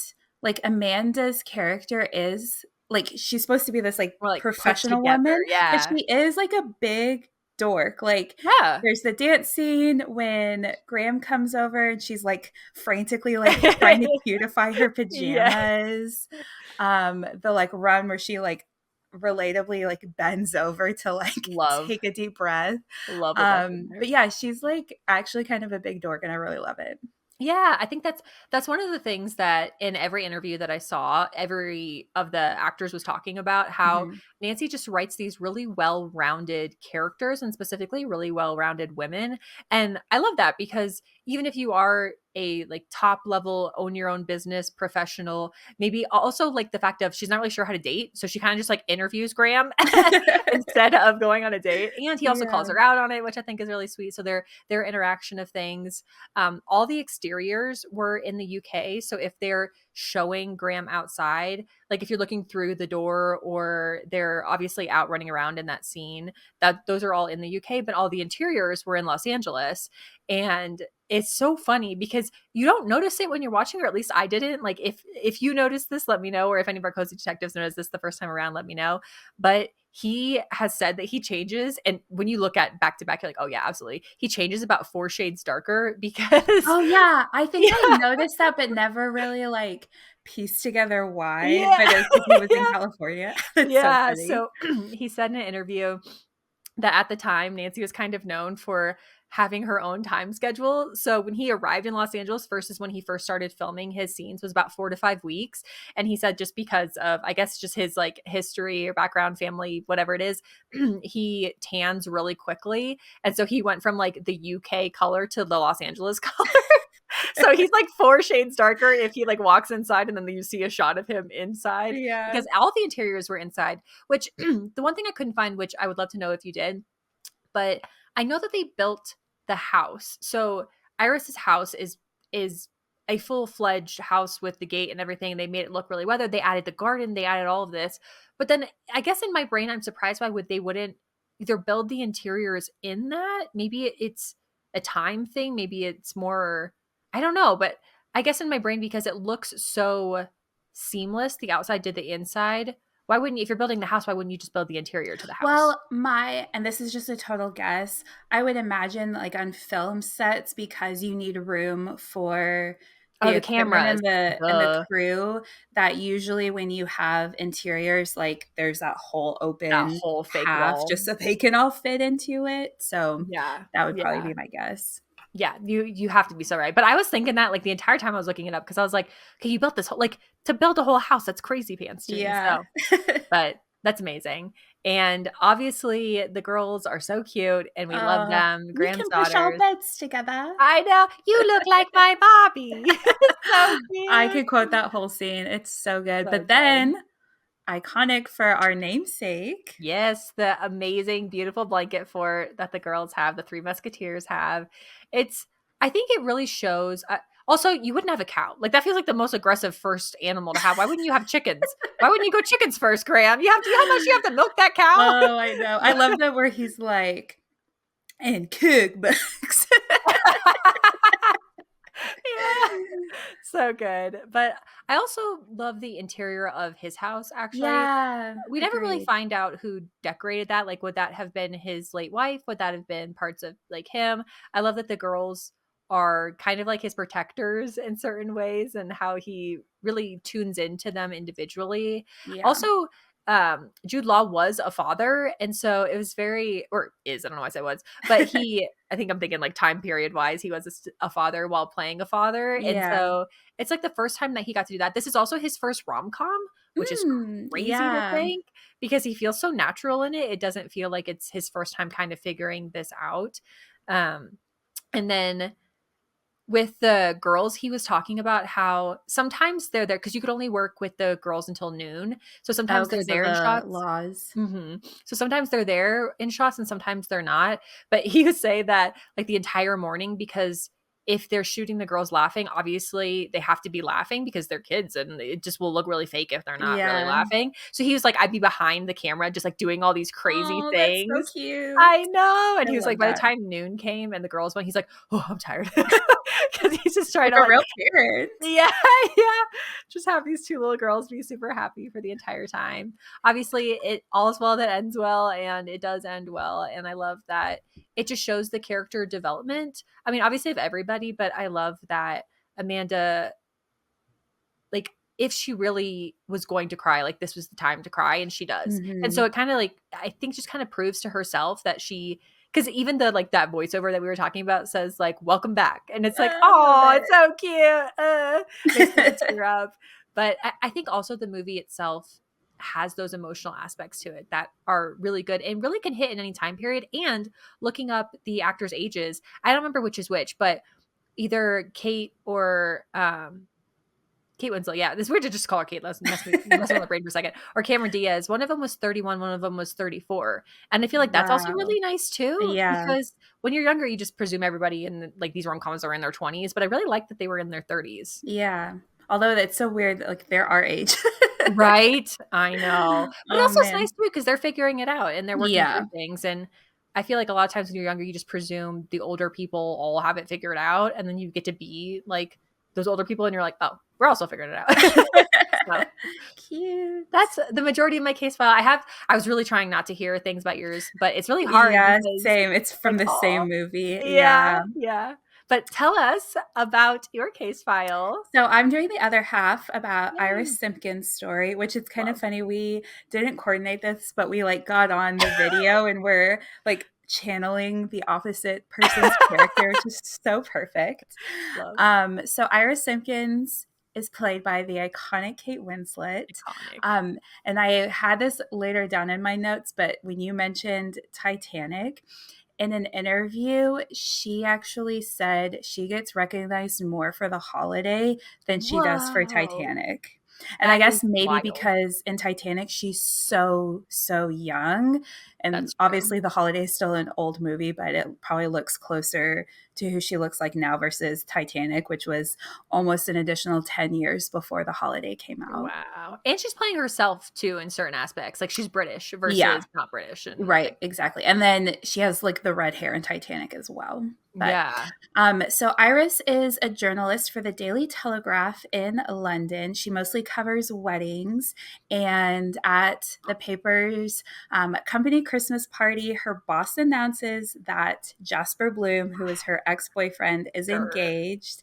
like Amanda's character is like she's supposed to be this like more like put professional together. woman, but Yeah, she is like a big dork. Like yeah. there's the dance scene when Graham comes over and she's like frantically like trying to cutify her Yeah. pajamas. The like run where she like relatably like bends over to like Love. take a deep breath. Love a buff in But there. yeah, she's like actually kind of a big dork and I really love it. Yeah, I think that's one of the things that in every interview that I saw, every of the actors was talking about how Mhm. Nancy just writes these really well-rounded characters and specifically really well-rounded women. And I love that because even if you are a like top level own your own business professional, maybe also like the fact of she's not really sure how to date, so she kind of just like interviews Graham instead of going on a date. And he also calls Yeah. her out on it, which I think is really sweet. So their interaction of things all the exteriors were in the UK. So if they're showing Graham outside, like if you're looking through the door or they're obviously out running around in that scene, that those are all in the UK, but all the interiors were in Los Angeles. And it's so funny because you don't notice it when you're watching, or at least I didn't. Like if you notice this, let me know, or if any of our cozy detectives notice this the first time around, let me know. But he has said that he changes, and when you look at back to back, you're like, oh yeah, absolutely. He changes about 4 shades darker because Oh, yeah, I think I yeah, noticed that, but never really, like, pieced together why, yeah, but it was because he was in yeah, California. That's so yeah. funny. So he said in an interview that at the time Nancy was kind of known for having her own time schedule. So when he arrived in Los Angeles versus when he first started filming his scenes was about 4 to 5 weeks. And he said just because of I guess just his like history or background, family, whatever it is, he tans really quickly. And so he went from like the UK color to the Los Angeles color. So he's like 4 shades darker if he like walks inside and then you see a shot of him inside Yeah. because all the interiors were inside, which the one thing I couldn't find, which I would love to know if you did, but I know that they built the house. So Iris's house is a full-fledged house with the gate and everything. They made it look really weathered. They added the garden, they added all of this. But then I guess in my brain, I'm surprised why they wouldn't either build the interiors in that. Maybe it's a time thing. Maybe it's more, I don't know. But I guess in my brain, because it looks so seamless, the outside did the inside. Why wouldn't you, if you're building the house, why wouldn't you just build the interior to the house? Well, and this is just a total guess, I would imagine like on film sets because you need room for Oh, the the equipment cameras. and the Duh. crew, that usually when you have interiors, like there's that whole That open whole fake half wall. just so they can all fit into it. So Yeah. that would probably Yeah. be my guess. Yeah, you have to be so right. But I was thinking that like the entire time I was looking it up because I was like, okay, you built this whole like to build a whole house, that's crazy pants to me. Yeah. So, but that's amazing. And obviously the girls are so cute and we love them, We can push our grandsdaughters. beds together. I know. You look like my Bobby. So I cute. could quote that whole scene. It's so good. So But good. then, iconic for our namesake. Yes, the amazing, beautiful blanket fort that the girls have, the Three Musketeers have. It's, I think it really shows. Also, you wouldn't have a cow. Like that feels like the most aggressive first animal to have. Why wouldn't you have chickens? Why wouldn't you go chickens first, Graham? You how much you have to milk that cow? Oh, I know. I love that where he's like, and cookbooks. Yeah. So good. But I also love the interior of his house, actually. Yeah, We never really agreed. find out who decorated that. Like, would that have been his late wife? Would that have been parts of like him? I love that the girls are kind of like his protectors in certain ways and how he really tunes into them individually. Yeah. Also, Jude Law was a father, and so it was very, or is, I don't know why I said was, but I think I'm thinking like time period wise, he was a father while playing a father. And Yeah. so it's like the first time that he got to do that. This is also his first rom com, which is crazy to Yeah. think because he feels so natural in it. It doesn't feel like it's his first time kind of figuring this out. Um, and then with the girls, he was talking about how sometimes they're there because you could only work with the girls until noon. So Oh, sometimes they're because of there in the shots. laws. So sometimes they're there in shots and sometimes they're not. But he would say that like the entire morning, because if they're shooting the girls laughing, obviously they have to be laughing because they're kids and it just will look really fake if they're not really Yeah. laughing. So he was like, I'd be behind the camera just like doing all these crazy Oh, that's so things. cute. I know. And I he was love like, by the that. time noon came and the girls went, he's like, oh, I'm tired. Because he's just trying Like to a like real parent. yeah, yeah. Just have these two little girls be super happy for the entire time. Obviously, it all is well that ends well, and it does end well. And I love that it just shows the character development. I mean, obviously of everybody, but I love that Amanda, like, if she really was going to cry, like this was the time to cry, and she does. And so Mhm. it kind of like I think just kind of proves to herself that she because even the like that voiceover that we were talking about says like welcome back and it's like I love oh it's it. so cute makes me want to tear up but I think also the movie itself has those emotional aspects to it that are really good and really can hit in any time period and looking up the actors ages I don't remember which is which but either Kate or Kate Winslet, yeah. It's weird to just call her Kate. Let's mess with my brain for a second. Or Cameron Diaz. One of them was 31, one of them was 34. And I feel like that's also Wow. really nice too, Yeah. because when you're younger, you just presume everybody in like these rom-coms are in their 20s, but I really like that they were in their 30s. Yeah. Although that's so weird that, like, they're our age. Right? I know. But Oh, also it's nice man. too because they're figuring it out and they're working Yeah. through things. And I feel like a lot of times when you're younger, you just presume the older people all have it figured out. And then you get to be like those older people and you're like, oh, we're also figuring it out. So Cute. that's the majority of my case file. I was really trying not to hear things about yours, but it's really hard Yeah, because same. It's from like, the oh, same movie. yeah, Yeah. yeah. But tell us about your case file. So I'm doing the other half about Yay. Iris Simpkins' story, which is kind of Love. funny. We didn't coordinate this, but we like got on the video and we're like channeling the opposite person's character, which is so perfect. Love. So Iris Simpkins is played by the iconic Kate Winslet. Iconic. And I had this later down in my notes, but when you mentioned Titanic, in an interview, she actually said she gets recognized more for The Holiday than she does for Whoa. Titanic. And I That is guess maybe wild. because in Titanic, she's so, so young. And That's true. obviously, The Holiday is still an old movie, but it probably looks closer to who she looks like now versus Titanic, which was almost an additional 10 years before The Holiday came out. Wow. And she's playing herself too in certain aspects. Like she's British Yeah, versus not British and right, like exactly. And then she has like the red hair in Titanic as well. But yeah. so Iris is a journalist for the Daily Telegraph in London. She mostly covers weddings, and at the paper's company Christmas party, her boss announces that Jasper Bloom, who is her ex-boyfriend, is Sure. engaged.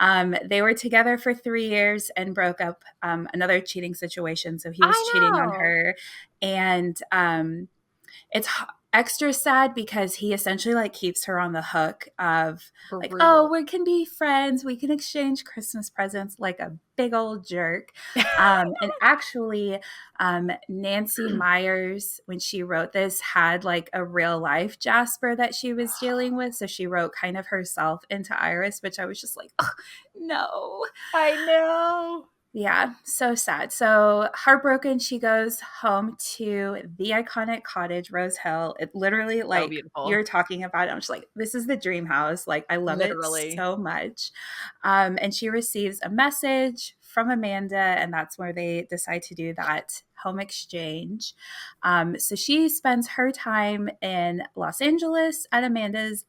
They were together for 3 years and broke up. Another cheating situation, so he was I cheating on know. her, and it's extra sad because he essentially like keeps her on the hook of like, oh, Brutal. we can be friends, we can exchange Christmas presents, like a big old jerk. And actually, Nancy Myers, when she wrote this, had like a real life Jasper that she was dealing with, so she wrote kind of herself into Iris, which I was just like, oh, no. I know. Yeah, so sad. So heartbroken, she goes home to the iconic cottage, Rose Hill. It literally, So like beautiful. you're talking about it, I'm just like, this is the dream house. Like, I love it Literally. so much. And she receives a message from Amanda, and that's where they decide to do that home exchange. So she spends her time in Los Angeles at Amanda's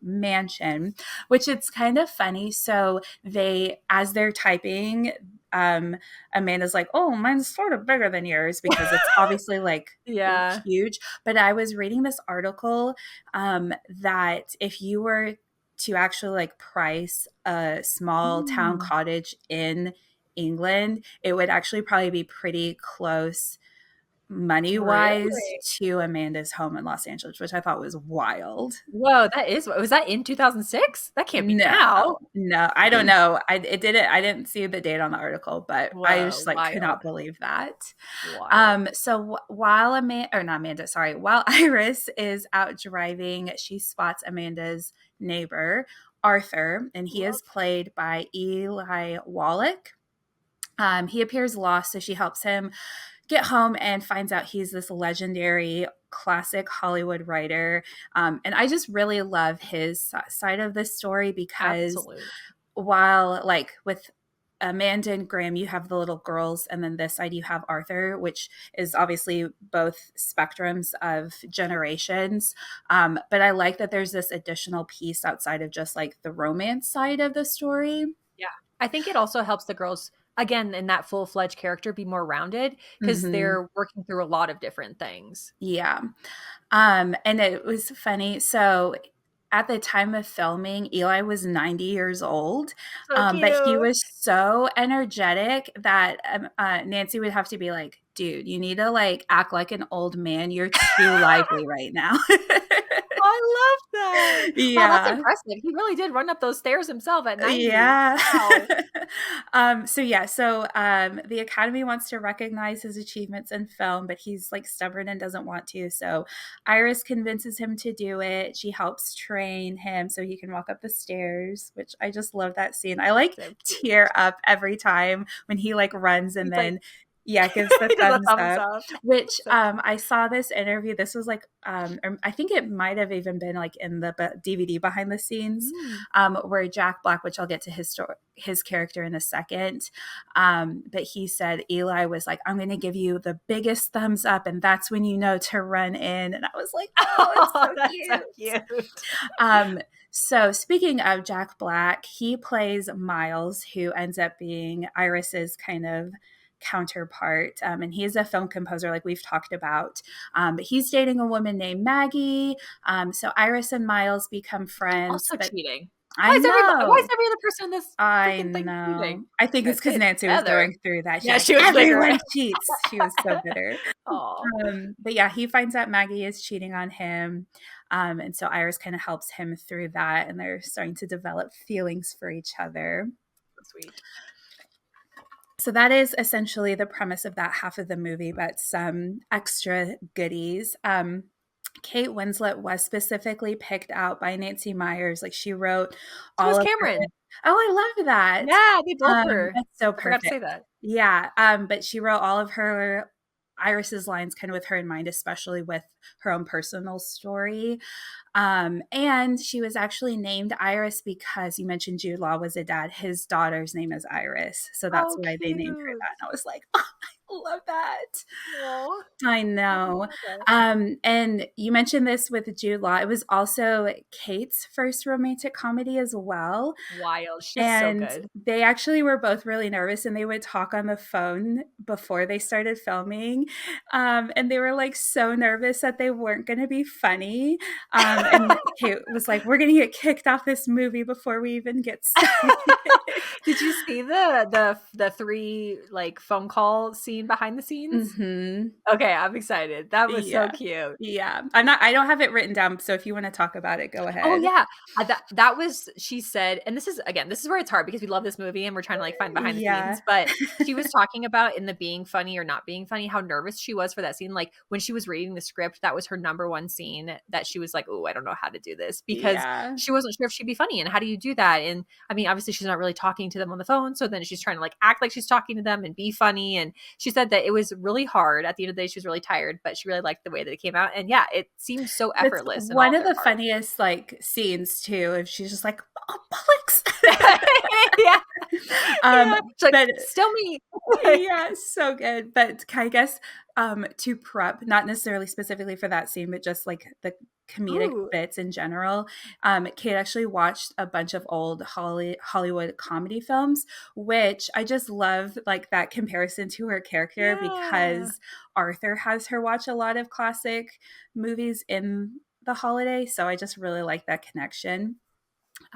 mansion, which it's kind of funny. So as they're typing, Amanda's like, oh, mine's sort of bigger than yours because it's obviously like Yeah. huge. But I was reading this article that if you were to actually like price a small town Mm, cottage in England, it would actually probably be pretty close money wise really? to Amanda's home in Los Angeles, which I thought was wild. Whoa, that is was that in 2006? That can't be No, now. no, I don't know. I didn't see the date on the article, but I just Whoa, like could wild. not believe that. Wild. While Amanda, or not Amanda, sorry, while Iris is out driving, she spots Amanda's neighbor, Arthur, and he is Love. played by Eli Wallach. He appears lost, so she helps him get home and finds out he's this legendary classic Hollywood writer. And I just really love his side of this story because Absolutely. while, like, with Amanda and Graham, you have the little girls, and then this side you have Arthur, which is obviously both spectrums of generations. But I like that there's this additional piece outside of just like the romance side of the story. Yeah. I think it also helps the girls, again, in that full-fledged character be more rounded because Hmm. they're working through a lot of different things. Yeah. And it was funny. So at the time of filming, Eli was 90 years old, So but he cute. was so energetic that Nancy would have to be like, dude, you need to like act like an old man. You're too lively right now. I love that. Wow, that's Yeah. impressive. He really did run up those stairs himself at 90. Yeah. Wow. The Academy wants to recognize his achievements in film, but he's like stubborn and doesn't want to. So Iris convinces him to do it. She helps train him so he can walk up the stairs, which I just love that scene. I like So tear cute. up every time when he like runs and He's like then yeah, gives the he does a thumbs thumbs up. up. Which So cute. I saw this interview. This was like, or I think it might have even been like in the DVD behind the scenes, Mm. where Jack Black, which I'll get to his character in a second, but he said Eli was like, "I'm going to give you the biggest thumbs up, and that's when you know to run in." And I was like, "Oh, it's Oh, so that's so cute." cute. So speaking of Jack Black, he plays Miles, who ends up being Iris's kind of counterpart. And he is a film composer, like we've talked about. But he's dating a woman named Maggie. So Iris and Miles become friends. Also But cheating. I Why is know. every other person in this I freaking thing know. cheating? I think it's Guys, because get it Nancy was together. going through that. She's Yeah, like, she was figuring. everyone cheats. She was so bitter. Oh, But yeah, he finds out Maggie is cheating on him. And so Iris kind of helps him through that, and they're starting to develop feelings for each other. so sweet. So that is essentially the premise of that half of the movie, but some extra goodies. Kate Winslet was specifically picked out by Nancy Myers. Like she wrote So all was of her. Cameron. Oh, I love that. Yeah, they both were. That's so I forgot to perfect. say that. Yeah. But she wrote all of her Iris's lines kind of with her in mind, especially with her own personal story. And she was actually named Iris because you mentioned Jude Law was a dad. His daughter's name is Iris. So that's Oh, why they named her cute. that. And I was like, oh, I love that. Aw, I I know. love it. And you mentioned this with Jude Law. It was also Kate's first romantic comedy as well. Wild. She's just so And good. they actually were both really nervous and they would talk on the phone before they started filming. And they were like so nervous that they weren't going to be funny. And Kate was like, we're going to get kicked off this movie before we even get started. Did you see the 3 like phone call scene behind the scenes? Hmm. Okay, I'm excited. That was so Yeah. cute. Yeah. I don't have it written down. So if you want to talk about it, go Oh ahead. yeah, that was she said, and this is again, this is where it's hard because we love this movie and we're trying to like find behind the Yeah. scenes. But she was talking about in the being funny or not being funny, how nervous she was for that scene. Like when she was reading the script, that was her number one scene that she was like, "Oh, I don't know how to do this," because Yeah. she wasn't sure if she'd be funny. And how do you do that? And I mean, obviously, she's not really talking to them on the phone, so then she's trying to like act like she's talking to them and be funny. And she said that it was really hard. At the end of the day, she was really tired, but she really liked the way that it came out. And yeah, it seemed so That's effortless in all one of of their the parts. funniest, like, scenes too, if she's just like, "Oh, bollocks." Yeah, yeah. She's like, But "Still me." yeah, so good. But I guess, to prep, not necessarily specifically for that scene, but just, like, the comedic Ooh, bits in general, Kate actually watched a bunch of old Hollywood comedy films, which I just love, like, that comparison to her character yeah. because Arthur has her watch a lot of classic movies in the holiday, so I just really like that connection.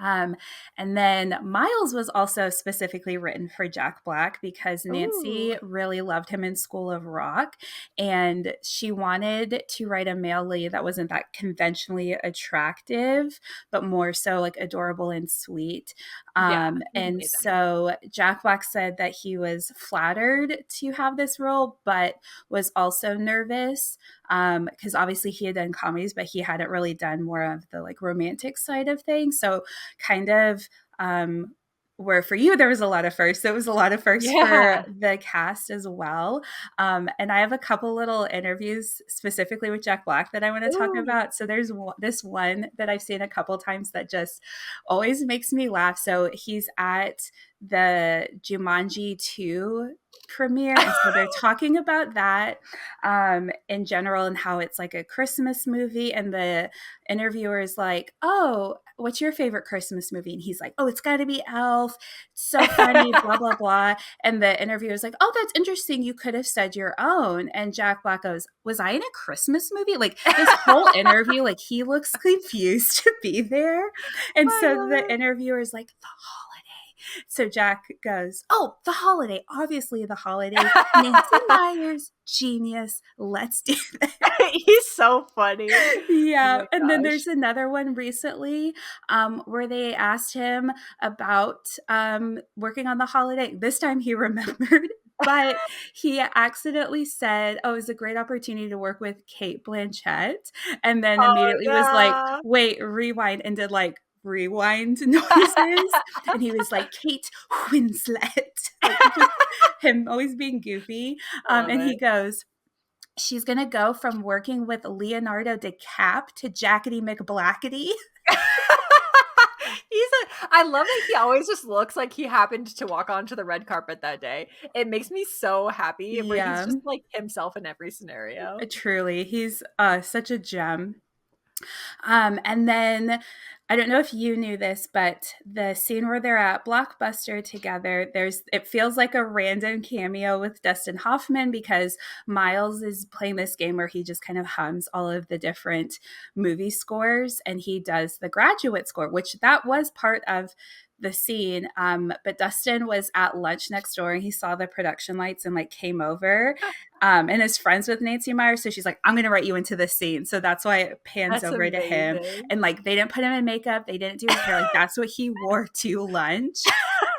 Um, and then Miles was also specifically written for Jack Black because Ooh, Nancy really loved him in School of Rock. And she wanted to write a male lead that wasn't that conventionally attractive, but more so like adorable and sweet. yeah, he's And amazing. so Jack Black said that he was flattered to have this role, but was also nervous because obviously he had done comedies, but he hadn't really done more of the like romantic side of things. So kind of where for you there was a lot of firsts, there was a lot of firsts for Yeah. the cast as well. And I have a couple little interviews specifically with Jack Black that I want to talk Ooh, about. So there's this one that I've seen a couple times that just always makes me laugh. So he's at the Jumanji 2 premiere, and so they're talking about that in general and how it's like a Christmas movie. And the interviewer is like, "Oh, what's your favorite Christmas movie?" And he's like, "Oh, it's got to be Elf. It's so funny, blah, blah, blah." And the interviewer is like, "Oh, that's interesting. You could have said your own." And Jack Black goes, "Was I in a Christmas movie?" Like this whole interview, like he looks confused to be there. And I so the love it. interviewer is like, "The holiday." So Jack goes, "Oh, the holiday. Obviously, the holiday. Nancy Meyers, genius. Let's do this." He's so funny. Oh Yeah. my And then gosh. there's another one recently where they asked him about working on the holiday. This time he remembered, but he accidentally said, "Oh, it was a great opportunity to work with Kate Blanchett." And then Oh, immediately was like, yeah. "Wait, rewind," and did like rewind noises. And he was like, "Kate Winslet." Like just him always being goofy. I love And he it. goes, "She's gonna go from working with Leonardo DiCap to Jackety McBlackety." I love that he always just looks like he happened to walk onto the red carpet that day. It makes me so happy where he's Yeah, just like himself in every scenario. truly. He's such a gem. And then I don't know if you knew this, but the scene where they're at Blockbuster together, it feels like a random cameo with Dustin Hoffman because Miles is playing this game where he just kind of hums all of the different movie scores and he does the Graduate score, which that was part of the scene. But Dustin was at lunch next door and he saw the production lights and like came over and is friends with Nancy Meyer. So she's like, "I'm going to write you into this scene." So that's why it pans That's over to him. amazing. And like, they didn't put him in makeup. They didn't do his hair. Like, that's what he wore to lunch.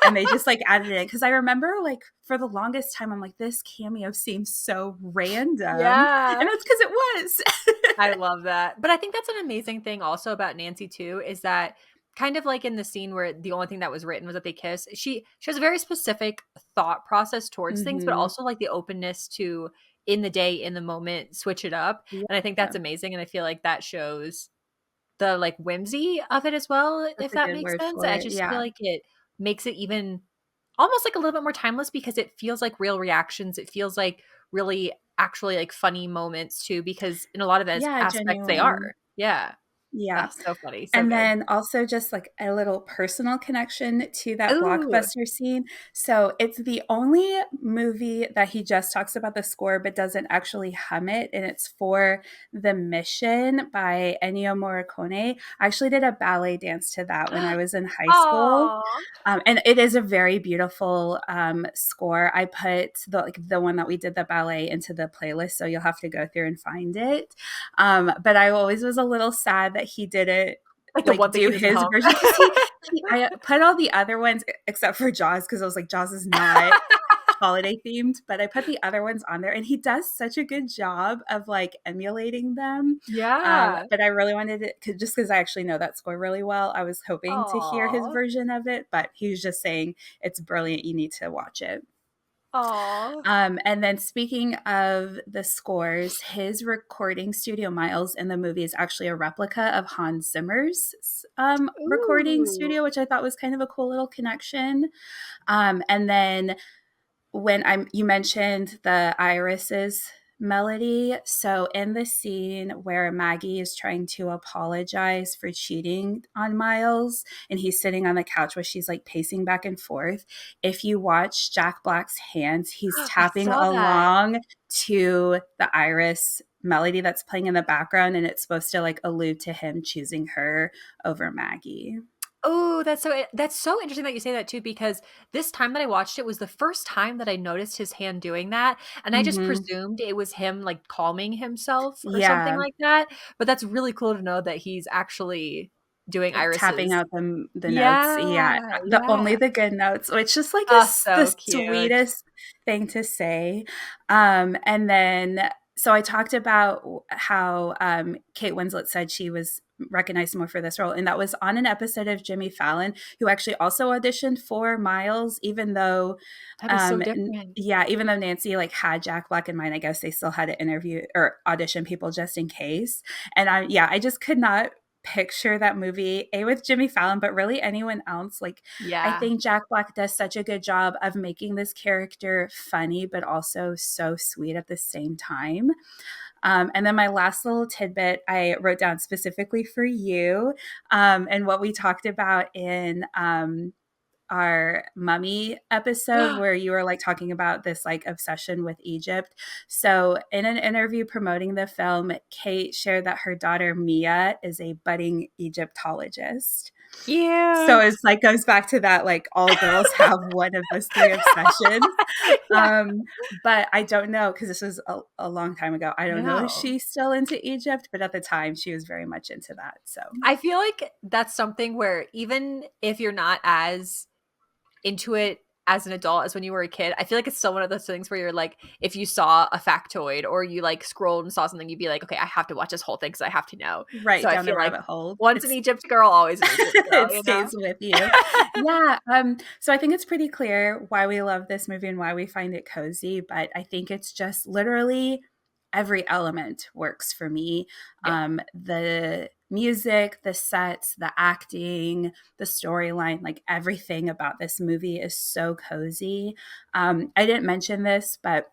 And they just like added it. Cause I remember like for the longest time, I'm like, this cameo seems so random. Yeah. And that's because it was. I love that. But I think that's an amazing thing also about Nancy too, is that kind of like in the scene where the only thing that was written was that they kiss, she has a very specific thought process towards things, but Hmm. also like the openness to in the day, in the moment, switch it up. Yeah, And I think that's amazing. And I feel like that shows the like whimsy of it as well, that's if a that good makes word sense. for I it. just feel Yeah. like it makes it even almost like a little bit more timeless because it feels like real reactions. It feels like really actually like funny moments too, because in a lot of Yeah, aspects they are. genuine. Yeah. Yeah. That's so funny. So And good. then also just like a little personal connection to that Ooh. blockbuster scene. So it's the only movie that he just talks about the score but doesn't actually hum it. And it's for The Mission by Ennio Morricone. I actually did a ballet dance to that when I was in high school. Aw. And it is a very beautiful score. I put the one that we did the ballet into the playlist, so you'll have to go through and find it. But I always was a little sad that he didn't Like the like one thing do he doesn't his hum. version because I put all the other ones except for Jaws because I was like Jaws is not holiday themed, but I put the other ones on there and he does such a good job of like emulating them. Yeah. But I really wanted it just because I actually know that score really well. I was hoping to hear his Aw. version of it, but he was just saying it's brilliant. You need to watch it. Aw. And then speaking of the scores, his recording studio Miles in the movie is actually a replica of Hans Zimmer's recording Ooh. studio, which I thought was kind of a cool little connection. And then when you mentioned the irises melody, so in the scene where Maggie is trying to apologize for cheating on Miles and he's sitting on the couch where she's like pacing back and forth, if you watch Jack Black's hands, he's I tapping saw that. along to the iris melody that's playing in the background, and it's supposed to like allude to him choosing her over Maggie. Oh, that's so interesting that you say that too, because this time that I watched it was the first time that I noticed his hand doing that, and I just Mm-hmm. presumed it was him like calming himself or something Yeah, like that. But that's really cool to know that he's actually doing like tapping irises. out the notes. Yeah, Yeah, the yeah. only the good notes, which is like Oh, the so cute. sweetest thing to say. And then so I talked about how Kate Winslet said she was recognized more for this role, and that was on an episode of Jimmy Fallon, who actually also auditioned for Miles, even though That is so different. yeah, even though Nancy like had Jack Black in mind, I guess they still had to interview or audition people just in case. And I just could not picture that movie with Jimmy Fallon, but really anyone else. Like, I Yeah. think Jack Black does such a good job of making this character funny but also so sweet at the same time. And then my last little tidbit I wrote down specifically for you, and what we talked about in our mummy episode where you were like talking about this like obsession with Egypt. So in an interview promoting the film, Kate shared that her daughter Mia is a budding Egyptologist. So Cute. it's like goes back to that like all girls have one of those three obsessions. Yeah. But I don't know because this was a long time ago. I don't know if No. she's still into Egypt, but at the time she was very much into that. So I feel like that's something where even if you're not as into it as an adult as when you were a kid, I feel like it's still one of those things where you're like, if you saw a factoid or you like scrolled and saw something, you'd be like, okay, I have to watch this whole thing because I have to know. right So I down the feel like rabbit hole. once an Egypt girl, always an Egypt girl, It you know? stays with you. Yeah. So I think it's pretty clear why we love this movie and why we find it cozy. But I think it's just literally every element works for me. Yep. The music, the sets, the acting, the storyline, like everything about this movie is so cozy. I didn't mention this, but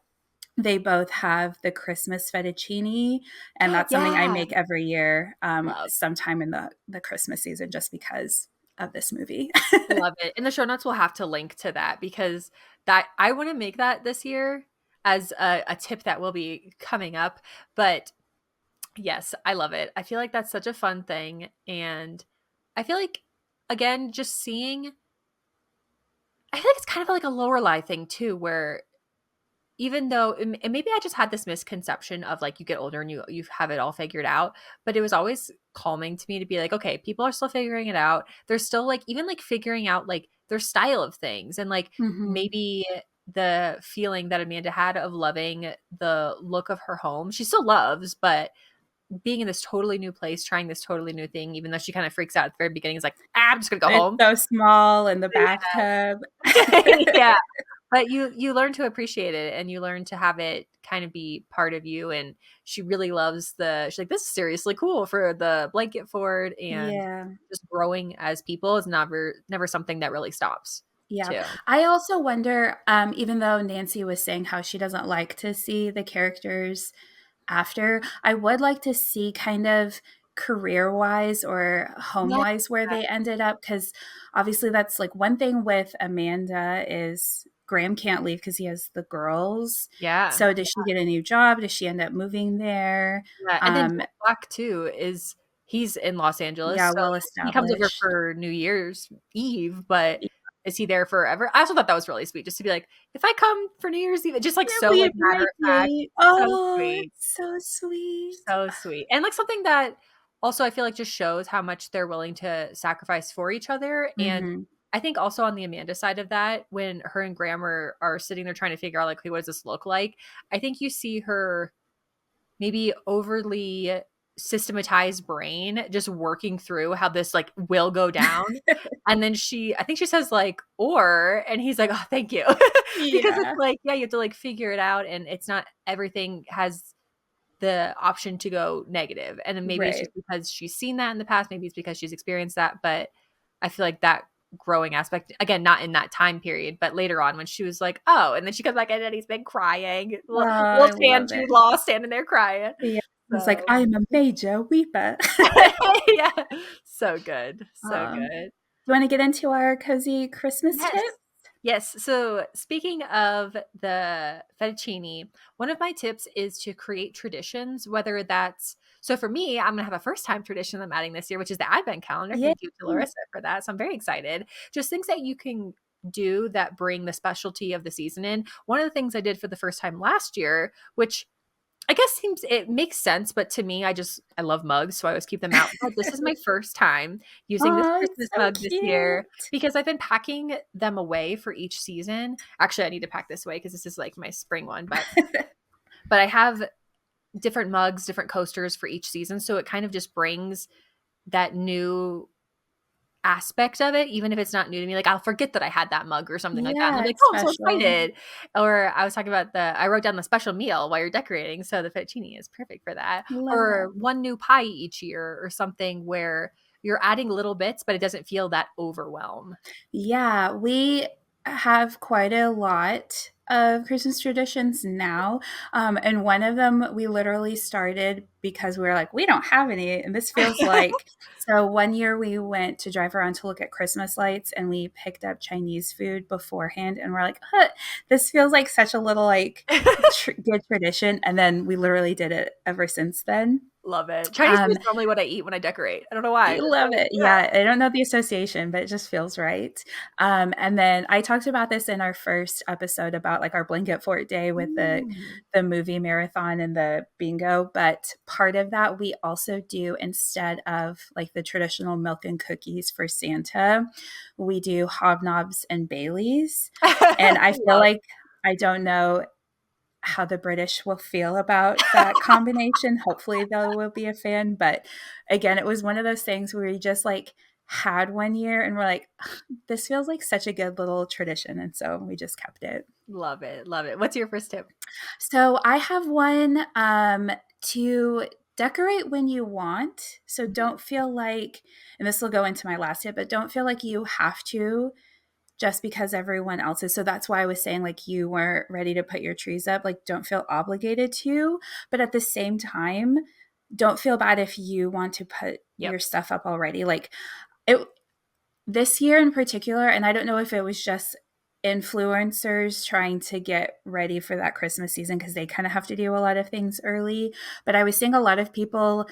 they both have the Christmas fettuccine, and that's something I Yeah. make every year, Love. sometime in the Christmas season, just because of this movie. Love it. In the show notes, we'll have to link to that because that I want to make that this year as a tip that will be coming up. But yes, I love it. I feel like that's such a fun thing. And I feel like, again, just seeing, I feel like it's kind of like a Lorelei thing too, where even though, and maybe I just had this misconception of like you get older and you have it all figured out, but it was always calming to me to be like, okay, people are still figuring it out. They're still like, even like figuring out like their style of things and like Mhm. maybe the feeling that Amanda had of loving the look of her home. She still loves, but being in this totally new place, trying this totally new thing, even though she kind of freaks out at the very beginning, is like, I'm just gonna go It's home. so small in the bathtub. Yeah. But you learn to appreciate it, and you learn to have it kind of be part of you, and she really loves she's like, "This is seriously cool for the blanket fort," and Yeah. just growing as people is never something that really stops Yeah. too. I also wonder, even though Nancy was saying how she doesn't like to see the characters after, I would like to see kind of career-wise or Yeah. home-wise where they ended up, because obviously that's like one thing with Amanda is Graham can't leave because he has the girls. Yeah. So does she get a new job? Does she end up moving there? Yeah, and then Um, Jack Black too is he's in Los Angeles, yeah, so well he comes over established. for New Year's Eve, but is he there forever? I also thought that was really sweet just to be like, "If I come for New Year's Eve," just, like, Yeah, so, will you like, be my matter of fact. date? So Oh, sweet. it's so sweet. So sweet. And, like, something that also I feel like just shows how much they're willing to sacrifice for each other, and Mhm. I think also on the Amanda side of that, when her and Graham are sitting there trying to figure out, like, "Hey, what does this look like?" I think you see her maybe overly systematized brain just working through how this, like, will go down, and then I think she says, like, "Or," and he's like, "Oh, thank you." Because it's Yeah, like, yeah, you have to, like, figure it out, and it's not everything has the option to go negative, and then maybe it's right. just because she's seen that in the past, maybe it's because she's experienced that, but I feel like that growing aspect, again, not in that time period, but later on when she was like, "Oh," and then she comes back in and he's been crying. Oh, Little I tan love Jude it. Law standing there crying. Yeah. He's like, So "I'm a major weeper." yeah. So good. So good. You wanna get into our cozy Christmas Yes. tip? Yes. So speaking of the fettuccine, one of my tips is to create traditions, whether that's so for me, I'm gonna have a first time tradition I'm adding this year, which is the advent calendar. Yay. Thank you to Larissa for that. So I'm very excited. Just things that you can do that bring the specialty of the season in. One of the things I did for the first time last year, which I guess seems it makes sense, but to me, I love mugs, so I always keep them out. But this is my first time using this Aw, it's Christmas so mug this year cute. because I've been packing them away for each season. Actually, I need to pack this away because this is like my spring one, but I have different mugs, different coasters for each season, so it kind of just brings that new aspect of it, even if it's not new to me. Like I'll forget that I had that mug or something like that. And I'm Yeah, like, it's oh, I'm so special. excited. Or I was talking about I wrote down the special meal while you're decorating. So the fettuccine is perfect for that. Love that. Or one new pie each year or something where you're adding little bits, but it doesn't feel that overwhelm. Yeah, we have quite a lot of Christmas traditions now. And one of them we literally started because we were like, we don't have any. And this feels like so one year we went to drive around to look at Christmas lights and we picked up Chinese food beforehand. And we're like, huh, this feels like such a little like good tradition. And then we literally did it ever since then. Love it. Chinese food Um, is normally what I eat when I decorate. I don't know why. you It's love like, it. Yeah, I don't know the association, but it just feels right. And then I talked about this in our first episode about like our blanket fort day yeah. with the movie marathon and the bingo. But part of that we also do instead of like the traditional milk and cookies for Santa, we do hobnobs and Baileys. And I feel Love. like I don't know how the British will feel about that combination. Hopefully, they will be a fan. But again, it was one of those things where we just like had one year and we're like, this feels like such a good little tradition. And so we just kept it. Love it. Love it. What's your first tip? So I have one to decorate when you want. So don't feel like, and this will go into my last tip, but don't feel like you have to just because everyone else is. So that's why I was saying, like, you weren't ready to put your trees up. Like, don't feel obligated to. But at the same time, don't feel bad if you want to put Yep. your stuff up already. Like, it, this year in particular, and I don't know if it was just influencers trying to get ready for that Christmas season because they kind of have to do a lot of things early. But I was seeing a lot of people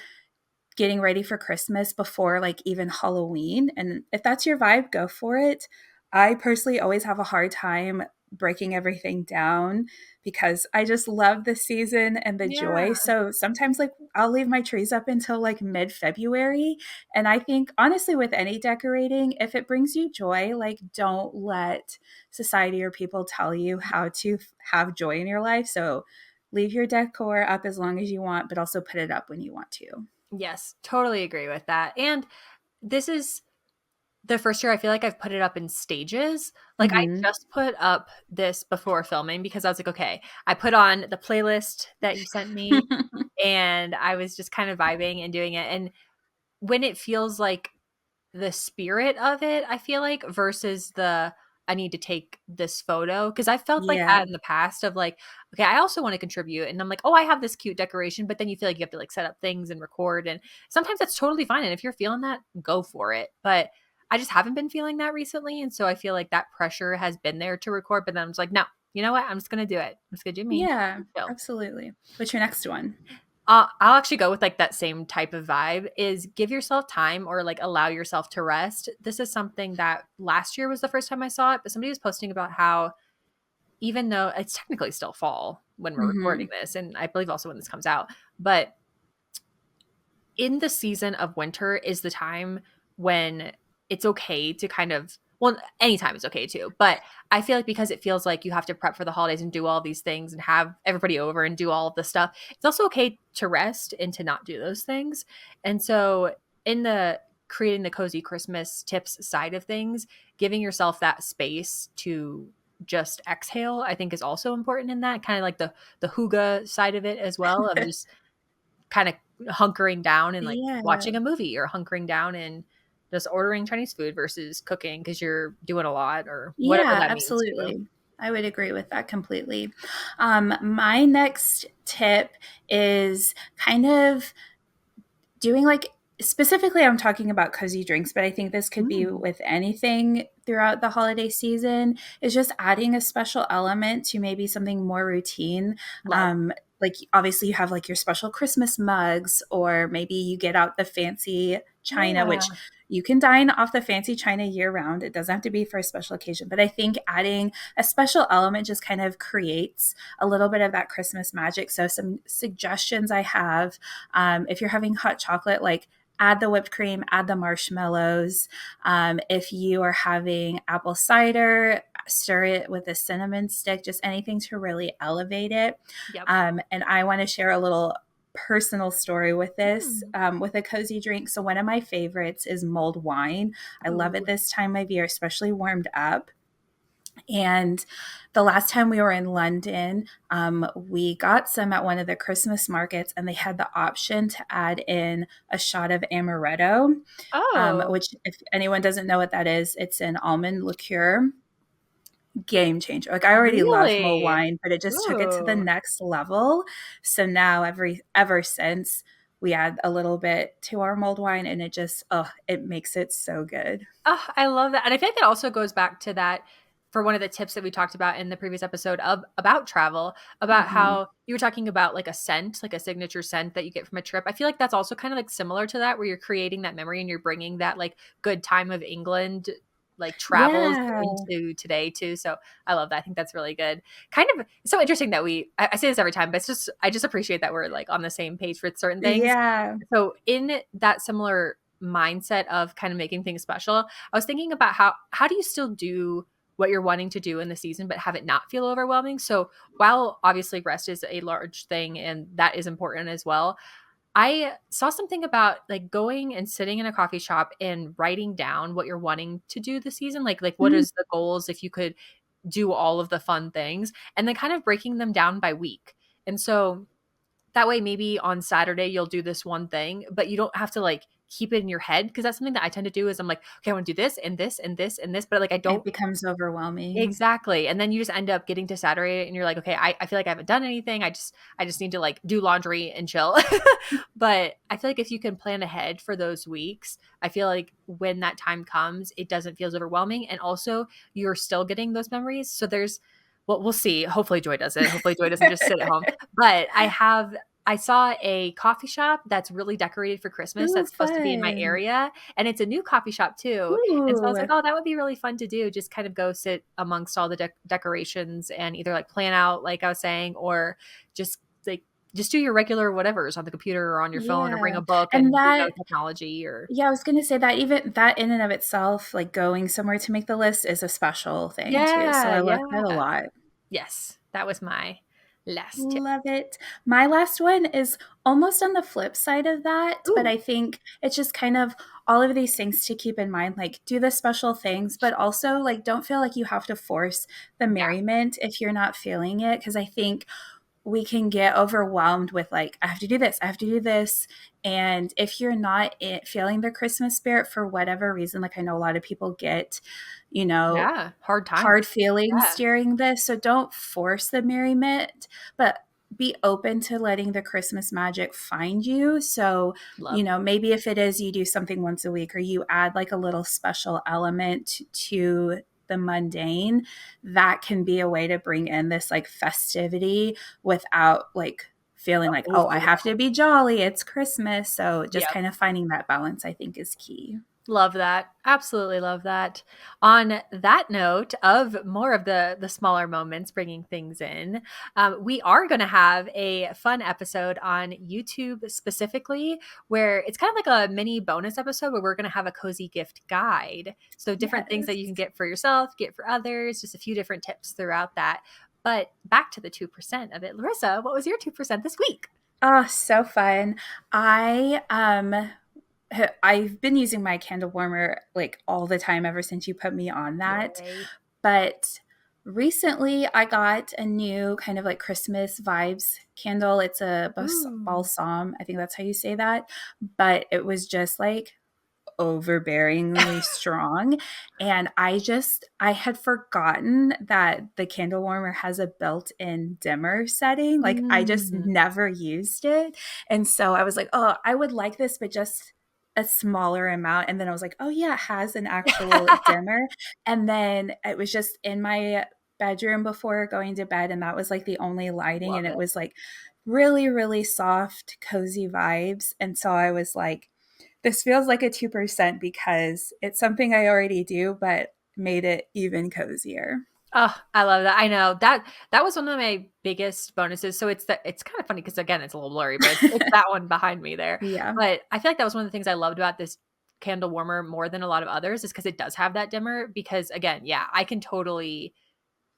getting ready for Christmas before like even Halloween. And if that's your vibe, go for it. I personally always have a hard time breaking everything down because I just love the season and the Yeah. joy. So sometimes like I'll leave my trees up until like mid-February. And I think honestly with any decorating, if it brings you joy, like don't let society or people tell you how to have joy in your life. So leave your decor up as long as you want, but also put it up when you want to. Yes, totally agree with that. And this is the first year, I feel like I've put it up in stages. Like, I Mhm. just put up this before filming because I was like, "Okay." I put on the playlist that you sent me, and I was just kind of vibing and doing it, and when it feels like the spirit of it, I feel like, versus the I need to take this photo because I felt like Yeah. that in the past of like, okay, I also want to contribute, and I'm like, oh, I have this cute decoration, but then you feel like you have to like set up things and record, and sometimes that's totally fine. And if you're feeling that, go for it. But I just haven't been feeling that recently, and so I feel like that pressure has been there to record, but then I'm just like, no, you know what? I'm just gonna do it. I'm just gonna do me. Yeah, Chill. absolutely. What's your next one? I'll actually go with like that same type of vibe is give yourself time or like allow yourself to rest. This is something that last year was the first time I saw it, but somebody was posting about how even though it's technically still fall when we're recording Mhm. this, and I believe also when this comes out, but in the season of winter is the time when it's okay to kind of well anytime is okay too, but I feel like because it feels like you have to prep for the holidays and do all these things and have everybody over and do all of the stuff, it's also okay to rest and to not do those things. And so in the creating the cozy Christmas tips side of things, giving yourself that space to just exhale I think is also important in that kind of like the hygge side of it as well of just kind of hunkering down and like Yeah. watching a movie or hunkering down and just ordering Chinese food versus cooking because you're doing a lot or whatever Yeah, that means to you. absolutely. I would agree with that completely. My next tip is kind of doing like specifically I'm talking about cozy drinks, but I think this could be Mm, with anything throughout the holiday season is just adding a special element to maybe something more routine. love. Like obviously you have like your special Christmas mugs, or maybe you get out the fancy china, which Yeah. you can dine off the fancy china year round. It doesn't have to be for a special occasion, but I think adding a special element just kind of creates a little bit of that Christmas magic. So some suggestions I have, if you're having hot chocolate, like add the whipped cream, add the marshmallows. If you are having apple cider, stir it with a cinnamon stick, just anything to really elevate it. Yep. And I want to share a little personal story with this, Mm. with a cozy drink. So, one of my favorites is mulled wine. I love it Ooh. this time of year, especially warmed up. And the last time we were in London, we got some at one of the Christmas markets, and they had the option to add in a shot of amaretto, Oh, which, if anyone doesn't know what that is, it's an almond liqueur. Game changer. Like I already love mulled really? wine, but it just took it to the Ooh. next level. So now ever since we add a little bit to our mulled wine, and it just it makes it so good. Oh, I love that. And I feel like that also goes back to that for one of the tips that we talked about in the previous episode of about travel, about Hmm. how you were talking about like a scent, like a signature scent that you get from a trip. I feel like that's also kind of like similar to that, where you're creating that memory and you're bringing that like good time of England like travels Yeah. into today too. So I love that. I think that's really good. Kind of it's so interesting that I say this every time, but it's just I just appreciate that we're like on the same page with certain things. Yeah. So in that similar mindset of kind of making things special, I was thinking about how do you still do what you're wanting to do in the season but have it not feel overwhelming? So while obviously rest is a large thing and that is important as well, I saw something about like going and sitting in a coffee shop and writing down what you're wanting to do this season. Like what Mm, is the goals if you could do all of the fun things and then kind of breaking them down by week. And so that way, maybe on Saturday you'll do this one thing, but you don't have to like keep it in your head because that's something that I tend to do is I'm like, okay, I want to do this and this and this and this, but like I it don't becomes overwhelming. exactly. And then you just end up getting to Saturday and you're like, okay, I feel like I haven't done anything. I just need to like do laundry and chill. But I feel like if you can plan ahead for those weeks, I feel like when that time comes, it doesn't feel as overwhelming. And also you're still getting those memories. So there's well, we'll see. Hopefully Joy does it. Hopefully Joy doesn't just sit at home. But I saw a coffee shop that's really decorated for Christmas Ooh, that's supposed to be in my fun. area. And it's a new coffee shop too. And so I was Ooh. like, oh, that would be really fun to do. Just kind of go sit amongst all the decorations and either like plan out, like I was saying, or just like just do your regular whatevers on the computer or on your phone or bring Yeah. a book And and do no that technology or Yeah, I was gonna say that even that in and of itself, like going somewhere to make the list is a special thing too. So yeah, I yeah. like that a lot. Yes, that was my Last tip. Love it. My last one is almost on the flip side of that, but Ooh, I think it's just kind of all of these things to keep in mind, like do the special things, but also like don't feel like you have to force the yeah, merriment if you're not feeling it. Because I think we can get overwhelmed with like, I have to do this, I have to do this. And if you're not feeling the Christmas spirit for whatever reason, like I know a lot of people get, you know, yeah. Hard time. hard feelings Yeah, during this. So don't force the merriment, but be open to letting the Christmas magic find you. So, love. maybe if it is you do something once a week or you add like a little special element to the mundane, that can be a way to bring in this like festivity without like feeling like, oh, I have Overwhelm. to be jolly. It's Christmas. So just Yep. kind of finding that balance, I think, is key. Love that. Absolutely love that. On that note of more of the smaller moments bringing things in, we are going to have a fun episode on YouTube specifically, where it's kind of like a mini bonus episode where we're going to have a cozy gift guide. So different things that you can Yes. get for yourself, get for others, just a few different tips throughout that. But back to the 2% of it. Larissa, what was your 2% this week? Oh, so fun. I've been using my candle warmer like all the time ever since you put me on that. Yay. But recently I got a new kind of like Christmas vibes candle. It's a Ooh. balsam. I think that's how you say that. But it was just like overbearingly strong. And I had forgotten that the candle warmer has a built-in dimmer setting. Like I just Mm. never used it. And so I was like, oh, I would like this, but just a smaller amount. And then I was like, oh yeah, it has an actual dimmer. And then it was just in my bedroom before going to bed. And that was like the only lighting. Love And it it. was like really, really soft, cozy vibes. And so I was like, this feels like a 2% because it's something I already do, but made it even cozier. Oh, I love that. I know that was one of my biggest bonuses. So it's kind of funny because again, it's a little blurry, but it's that one behind me there. Yeah. But I feel like that was one of the things I loved about this candle warmer more than a lot of others is because it does have that dimmer. Because again, yeah, I can totally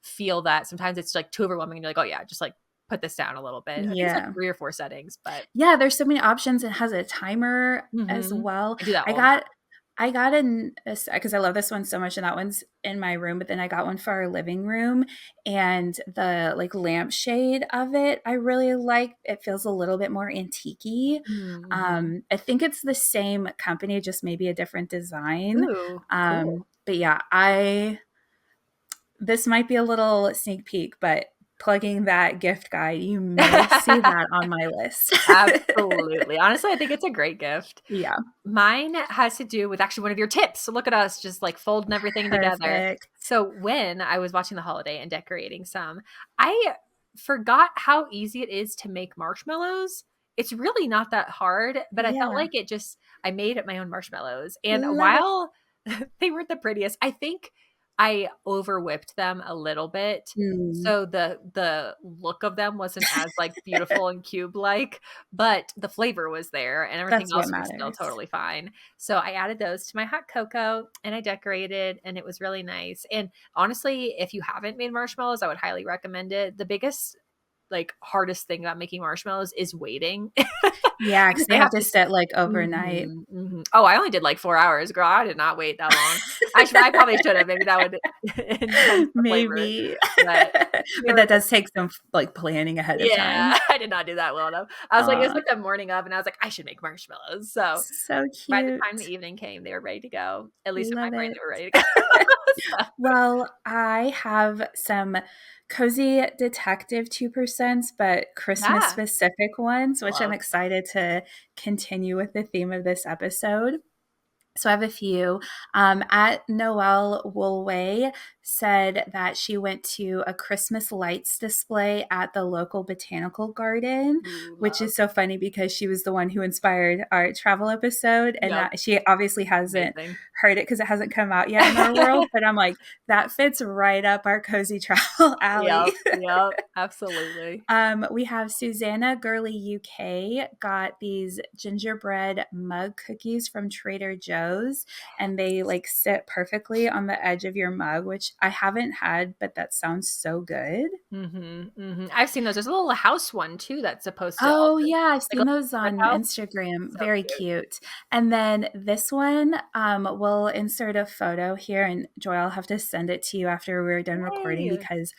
feel that sometimes it's like too overwhelming and you're like, oh yeah, just like put this down a little bit. I think it's like Yeah. 3 or 4 settings, but Yeah, there's so many options. It has a timer as mhm. well. I do that I all the got I got an because I love this one so much, and that one's in my room. But then I got one for our living room, and the like lampshade of it, I really like. It feels a little bit more antique-y. time. Mhm. I think it's the same company, just maybe a different design. Ooh, cool. But yeah, I this might be a little sneak peek, but plugging that gift guide, you may see that on my list. Absolutely. Honestly, I think it's a great gift. Yeah, Mine has to do with actually one of your tips. So look at us just like folding everything together. perfect. So when I was watching the holiday and decorating some, I forgot how easy it is to make marshmallows. It's really not that hard, but I felt Yeah, like I made it my own marshmallows. And love it. while they weren't the prettiest, I think I over whipped them a little bit. Mm. So the look of them wasn't as like beautiful and cube like, but the flavor was there and everything That's what else was still matters. totally fine. So I added those to my hot cocoa and I decorated and it was really nice. And honestly, if you haven't made marshmallows, I would highly recommend it. The biggest like hardest thing about making marshmallows is waiting Yeah, because because they they have have to to sit like overnight. mhm, mhm. Oh, I only did like 4 hours, girl. I did not wait that long. I probably should have. Maybe that would enhance the flavor, Maybe. but they But were that does take some like planning ahead of yeah, time. I did not do that well enough. I was like, it was Aw, like the morning of, and I was like, I should make marshmallows. So so by the time the cute. evening came, they were ready to go. At least in my Love brain, it. they were ready to go. So, Well, I have some cozy detective 2%, but Christmas yeah, specific ones, which I'm love. excited to continue with the theme of this episode. So I have a few. At Noelle Woolway said that she went to a Christmas lights display at the local botanical garden, Ooh, which love. is so funny because she was the one who inspired our travel episode, and Yep, she obviously hasn't amazing. heard it because it hasn't come out yet in our world. But I'm like, that fits right up our cozy travel alley. Yep, yep, absolutely. We have Susanna Gurley UK got these gingerbread mug cookies from Trader Joe's, and they like sit perfectly on the edge of your mug, which I haven't had, but that sounds so good. Mhm, mhm. I've seen those. There's a little house one too that's supposed to Oh, also yeah, I've like seen a those brick on house. Instagram, So very cute. cute. And then this one, we'll insert a photo here, and Joy, I'll have to send it to you after we're done recording Yay! because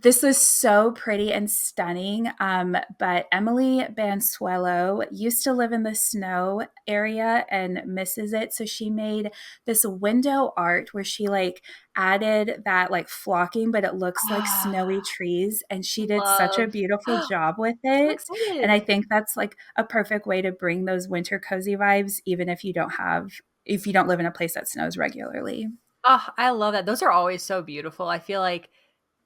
this is so pretty and stunning. But Emily Bansuelo used to live in the snow area and misses it. So she made this window art where she like added that like flocking, but it looks like snowy Ah, trees. And she did such a love. beautiful job with So it. And I excited. think that's like a perfect way to bring those winter cozy vibes, even if you don't live in a place that snows regularly. Oh, I love that. Those are always so beautiful. I feel like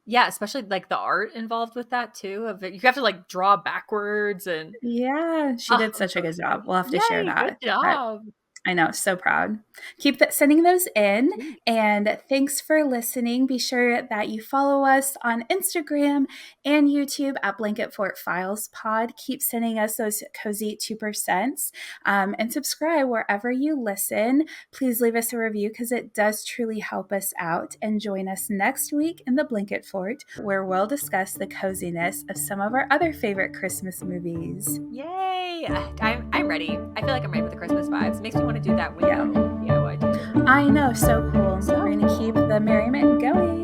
yeah, especially like the art involved with that too. Of it, you have to like draw backwards and Yeah, she oh, did I'm such a so good job. excited. We'll have to share Yay, good that. But job. I know, so proud. Keep sending those in. Sweet. And thanks for listening. Be sure that you follow us on Instagram and YouTube at Blanket Fort Files Pod. Keep sending us those cozy 2%, and subscribe wherever you listen. Please leave us a review because it does truly help us out. And join us next week in the Blanket Fort, where we'll discuss the coziness of some of our other favorite Christmas movies. Yay. I'm ready. I feel like I'm ready for the Christmas vibes. It makes me want to do that Yeah, window DIY too. I know, so cool. We're So going to keep cool. the merriment going.